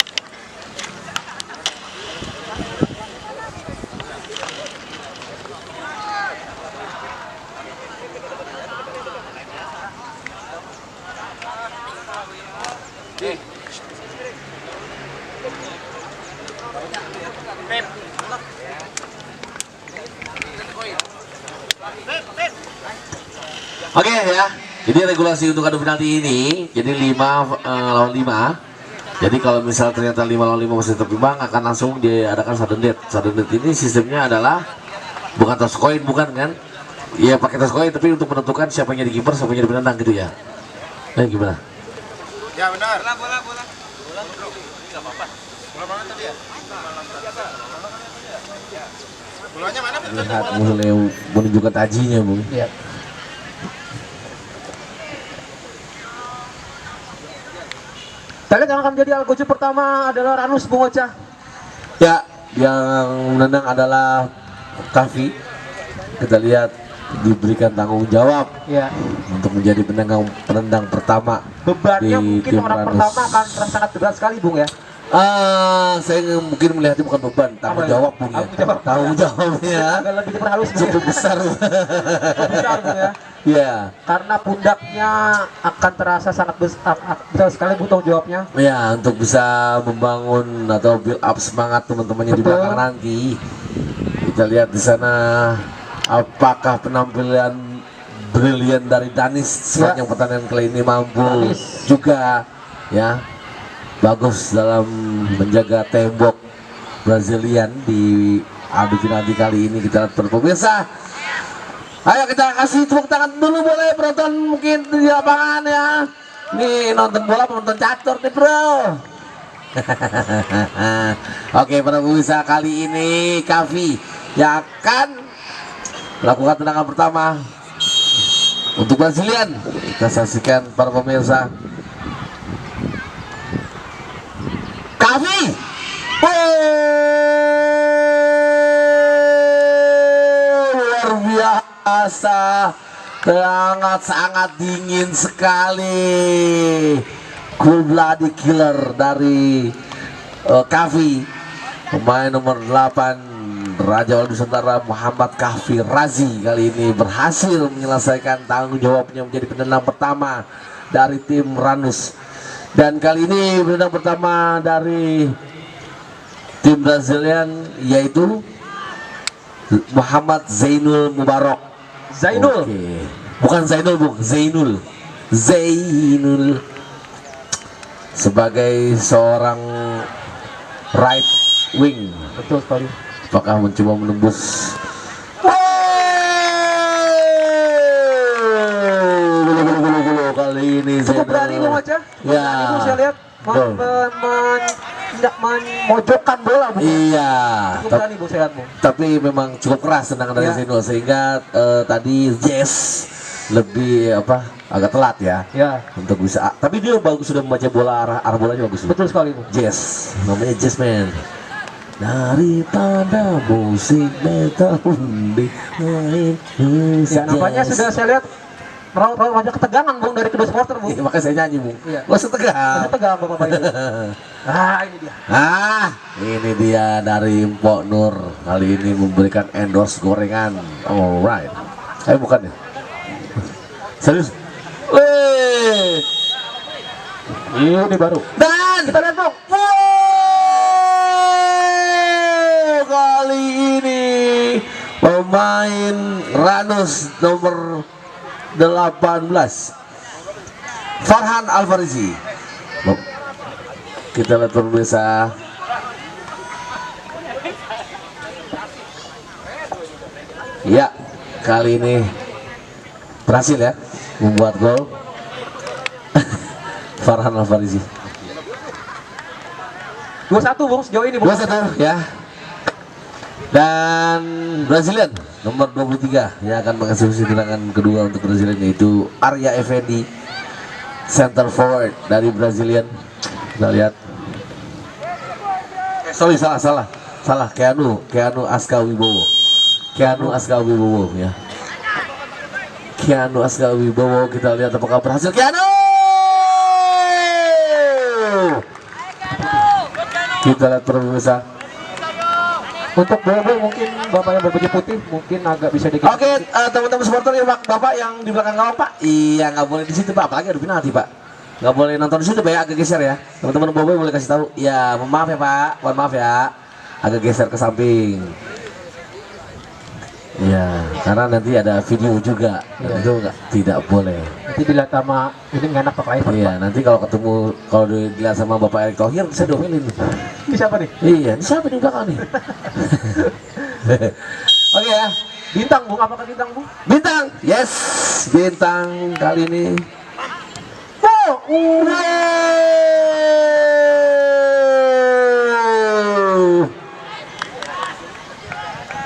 Oke ya, jadi regulasi untuk adu penalti ini, jadi 5 lawan 5. Jadi kalau misal ternyata 5 lawan 5 masih terbimbang, akan langsung diadakan sudden death. Sudden death ini sistemnya adalah bukan toss coin, bukan kan? Iya pakai toss coin, tapi untuk menentukan siapa yang jadi kiper, siapa yang jadi penendang gitu ya. Gimana? Ya benar. Bola. Bola apa-apa. Bola mana tadi ya? Bolanya mana? Lihat mulai menunjukkan tajinya, Bung. Iya. Kita lihat yang akan menjadi algojo pertama adalah Ranus Bung Ocha. Ya, yang menendang adalah Kavi. Kita lihat diberikan tanggung jawab Ya. untuk menjadi penendang pertama. Bebannya di mungkin tim orang Ranus. pertama akan terasa sangat berat sekali Bung ya. Saya mungkin melihatnya bukan beban, tanggung Apa ya? jawab Bung ya. Tanggung jawab. Tanggung jawabnya Agak lebih diperhalus Bung. cukup besar. Cukup besar Bung ya. Ya, Karena pundaknya akan terasa sangat besar sekali butuh jawabnya. ya untuk bisa membangun atau build up semangat teman-temannya di Betul. belakang nanti. Kita lihat di sana apakah penampilan brilian dari Danis sepanjang pertandingan kali ini mampu Danis. juga ya bagus dalam menjaga tembok Brazilian di adu penalti kali ini. Kita lihat pemirsa. Ayo kita kasih tepuk tangan dulu boleh penonton mungkin di lapangan ya. Nih nonton bola penonton catur nih bro. Oke para pemirsa, kali ini Kavi yang akan melakukan tendangan pertama untuk Brazilian. Kita saksikan para pemirsa. Kavi. Luar biasa, sangat dingin sekali. Cool bloody killer dari Kavi, pemain nomor 8 Raja Wali Nusantara Muhammad Kavi Razi kali ini berhasil menyelesaikan tanggung jawabnya menjadi penendang pertama dari tim Ranus. Dan kali ini penendang pertama dari tim Brazilian yaitu Muhammad Zainul Mubarok. Zainul. Oke. Bukan Zainul, Bung. Zainul sebagai seorang right wing. Betul sekali. Apakah mencoba menembus? Kali ini Cukup berani Bung Ocha. Cukup Ya. berani Bung, saya lihat Betul. tidak memojokkan bola Bung. Iya. Cukup berani Bung, saya lihat Bung. Tapi memang cukup keras tendangan dari Ya. Zainul sehingga tadi Jess lebih agak telat ya Ya. untuk bisa. Tapi dia bagus, sudah membaca bola, arah bolanya bagus. Betul sekali Bung. Jazz, namanya Jazz man. Daripada musik metal di main musik Ya, nampaknya jazz. sudah saya lihat merawat wajah ketegangan Bung dari kedua supporter Bung. Iya, makanya saya nyanyi Bung. Iya. Gak usah tegang. Masih tegang Bapak ini. Ini dia. Ini dia dari Mpok Nur kali ini memberikan endorse gorengan. Alright. Bukan ya? Serius? Wih. Ini baru. Dan Kita lihat Bung. kali ini pemain Ranus nomor 18 Farhan Alfarizi. Kita lihat pemirsa. Ya, kali ini berhasil ya membuat gol. Farhan Alfarizi 2-1 Bung sejauh ini Bung. 2-1 ya. Dan Brazilian nomor 23 yang akan mengeksekusi tendangan kedua untuk Brazilian yaitu Arya Effendi, center forward dari Brazilian. Kita lihat. Sorry, salah. Keanu Aska Wibowo. Keanu Aska Wibowo ya. Keanu Aska Wibowo, kita lihat apakah berhasil. Keanu Kita lihat pemirsa. Untuk Boboiboy mungkin bapaknya berbaju putih mungkin agak bisa dikit. Oke, teman-teman supporter ya, Bapak yang di belakang gawang, Pak. Iya, nggak boleh di situ, Pak. Apalagi ada penalti, Pak. Nggak boleh nonton di situ, Pak. Ya, agak geser ya. Teman-teman Boboiboy boleh kasih tahu. Ya, maaf ya, Pak. Mohon maaf ya. Agak geser ke samping. Iya, karena nanti ada video juga. Dan itu tidak boleh. Nanti dilihat sama ini nggak enak Pak Ivan. Iya, nanti kalau ketemu, kalau dilihat sama Bapak Erick Thohir, saya domelin. Ini siapa nih? Iya, ini siapa di belakang nih? Oke ya, Bintang Bung, apakah bintang Bung? bintang, yes, bintang kali ini. Wow.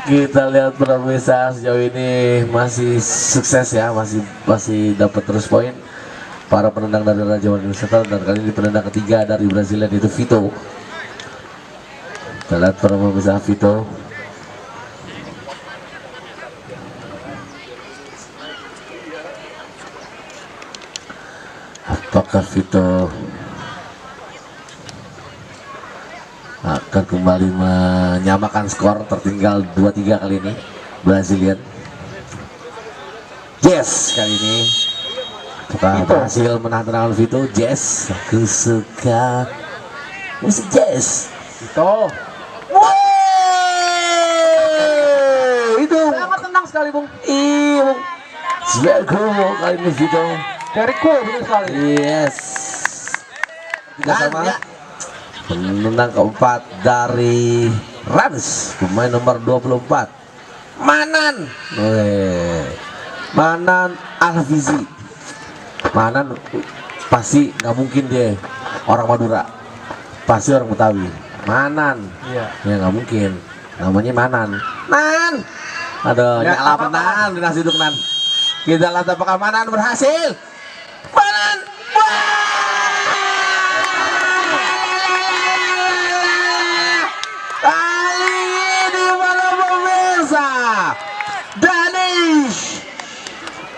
Kita lihat pemirsa sejauh ini masih sukses ya, masih dapat terus poin para penendang dari Raja Wali Nusantara, dan kali ini penendang ketiga dari Brasilia itu Vito. Kita lihat pemirsa Vito. Apakah Vito akan kembali menyamakan skor, tertinggal 2-3 kali ini Brazilian? Yes, kali ini apakah berhasil menahan tendangan Vito? Yes, aku suka musik jazz. Itu. Wow, itu Sangat tenang sekali Bung. iya, Bung. Very cool kali ini Vito. Very cool betul sekali. Yes. Tidak sama. Penendang keempat dari Ranus, pemain nomor 24, Manan. Manan Alfizi. Manan pasti nggak mungkin dia orang Madura, pasti orang Betawi. Manan, Iya. ya nggak mungkin. Namanya Manan. Nan. Aduh, Ya, nyala apa-apa. Nan di nasi uduk Nan. Kita lihat apakah Manan berhasil. Manan. Kali ini para pemirsa, Danish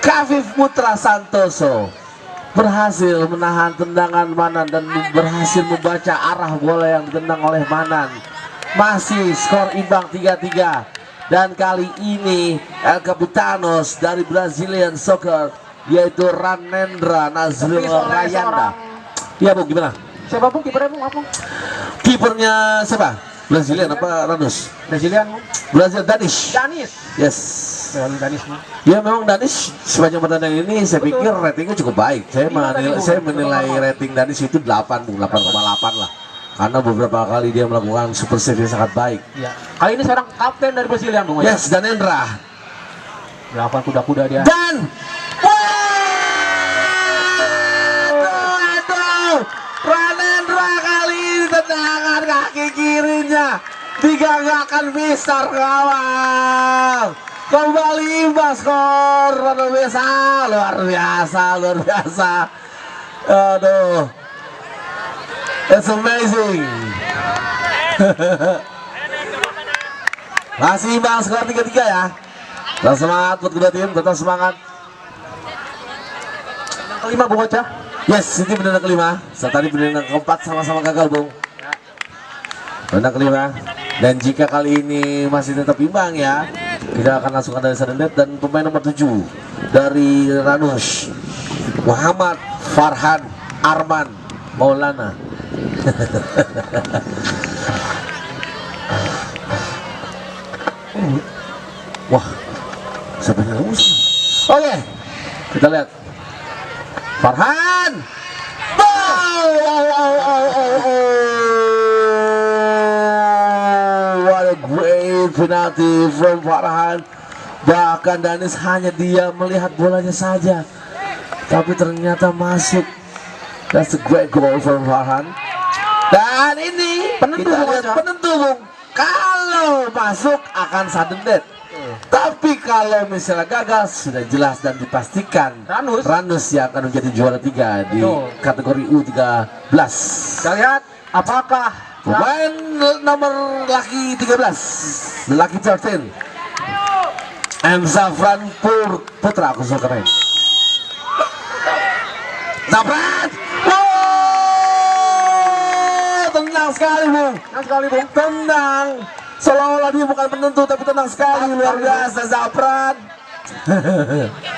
Kafif Putra Santoso berhasil menahan tendangan Manan dan berhasil membaca arah bola yang ditendang oleh Manan. Masih skor imbang 3-3, dan kali ini El Capitanos dari Brazilian Soccer yaitu Ranendra Nazril Rayanda. Iya Bu, gimana? Siapa Bung? Kipernya Bung? Apa? Kipernya siapa? Brazilian apa Ranus? Brazilian Bung? Brazil Danish. Danis. Yes. Lalu Danis Bung. Ya memang Danish sepanjang pertandingan ini saya pikir ratingnya cukup baik. Saya menilai rating Danish itu 8, 8,8 lah. Karena beberapa kali dia melakukan super save yang sangat baik. Iya. Kali ini seorang kapten dari Brazilian Bung. Yes, dan Endra. 8 kuda-kuda dia. Dan aduh, Ranendra kali ini tendangan kaki kirinya digagalkan Mister Gawang. Kembali imbang skor luar biasa. Aduh, it's amazing. Masih imbang skor 3-3 ya. Tetap semangat buat kedua tim, tetap semangat. Kelima Bung Ocha. Yes, ini penendang kelima. Tadi penendang keempat sama-sama gagal, Bung. Penendang kelima. Dan jika kali ini masih tetap imbang ya, kita akan langsung ada sudden death, dan pemain nomor 7 dari Ranus, Muhammad Farhan Arman Maulana. Wah, sebenarnya musuh. Oke, kita lihat Farhan. What a great penalty from Farhan. Bahkan Danis hanya dia melihat bolanya saja, tapi ternyata masuk. That's a great goal from Farhan. Dan ini Penentu, kita Bung lihat Ocha. penentu, Bung. Kalau masuk akan sudden death. Tapi kalau misalnya gagal, sudah jelas dan dipastikan Ranus. yang akan menjadi juara 3 di Betul. kategori U13. Kita lihat apakah Pemain nomor laki 13, laki 13, M. Zafran Putra, aku suka keren. Zafran, wow! tenang sekali Bung. Tenang sekali Bung. Tenang. Seolah-olah dia bukan penentu tapi tenang sekali. Luar biasa Zafran.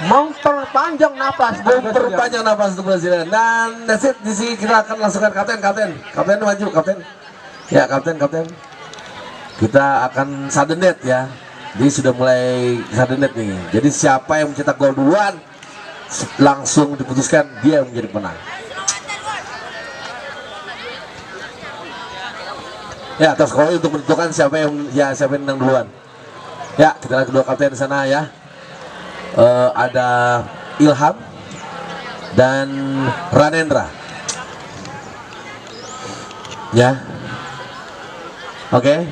Memperpanjang napas Bung. Memperpanjang nafas untuk Brazilian. Dan that's it. Di sini kita akan langsungkan kapten. Kapten maju kapten. Ya kapten. Kita akan sudden death ya. Jadi sudah mulai sudden death nih. Jadi siapa yang mencetak gol duluan langsung diputuskan dia yang menjadi penang. Ya, atas skor untuk menentukan siapa yang menang duluan. Ya, kita lihat kedua kapten di sana ya. Ada Ilham dan Ranendra. Ya. Oke.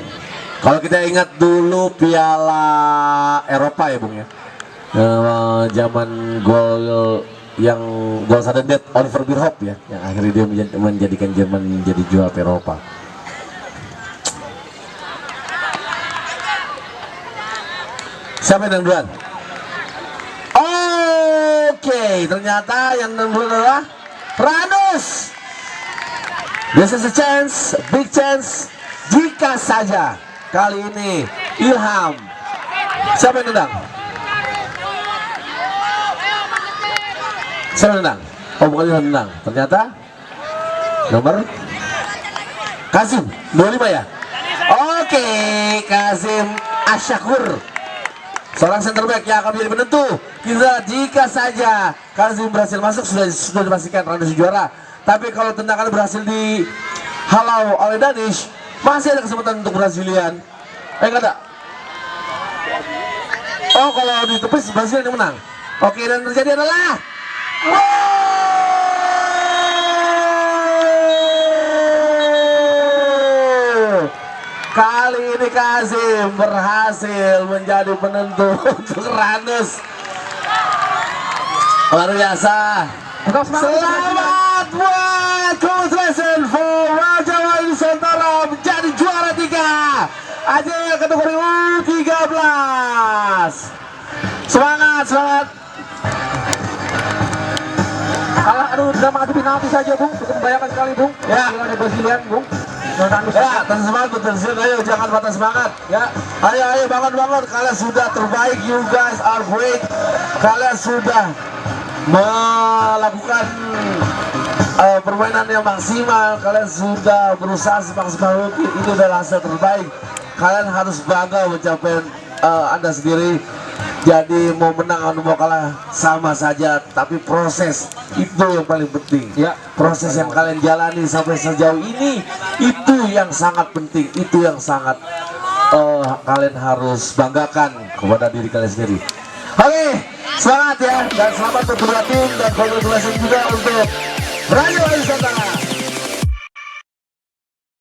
Kalau kita ingat dulu Piala Eropa ya, Bung ya. Zaman gol sudden death Oliver Bierhoff ya, yang akhirnya dia menjadikan Jerman menjadi juara Eropa. Siapa yang duluan? Oke, ternyata yang duluan adalah Ranus. This is a chance, big chance. Jika saja kali ini Ilham. Siapa yang nendang? Siapa yang nendang? Oh, bukan Ilham nendang. Ternyata nomor Kazim 25 ya. Oke, Kazim Asyakur, seorang center back yang akan menjadi penentu. Kita jika saja Kazim berhasil masuk sudah dipastikan Ranus juara. Tapi kalau tendangan berhasil dihalau oleh Danish, masih ada kesempatan untuk Brazilian. Enggak ada. Oh, kalau ditepis Brazilian yang menang. Oke, dan terjadi adalah kali ini Kazim berhasil menjadi penentu untuk Ranus. Luar biasa. Selamat buat congratulations for Raja Wali Nusantara menjadi juara 3 AJL kategori U13. Semangat. Kalah, drama adu penalti saja Bung. Cukup membayangkan sekali Bung. Ya. Ada Brazilian Bung. Ya, terus semangat betul. Ayo jangan patah semangat. Ya, ayo bangun. Kalian sudah terbaik. You guys are great. Kalian sudah melakukan permainan yang maksimal. Kalian sudah berusaha semaksimal mungkin. Ini adalah hasil terbaik. Kalian harus bangga mencapai Anda sendiri. Jadi mau menang atau mau kalah sama saja, tapi proses itu yang paling penting. Ya, proses yang kalian jalani sampai sejauh ini itu yang sangat penting, itu yang sangat kalian harus banggakan kepada diri kalian sendiri. Oke, semangat ya, dan selamat untuk kedua tim, dan congratulations juga untuk Raja Wali Nusantara.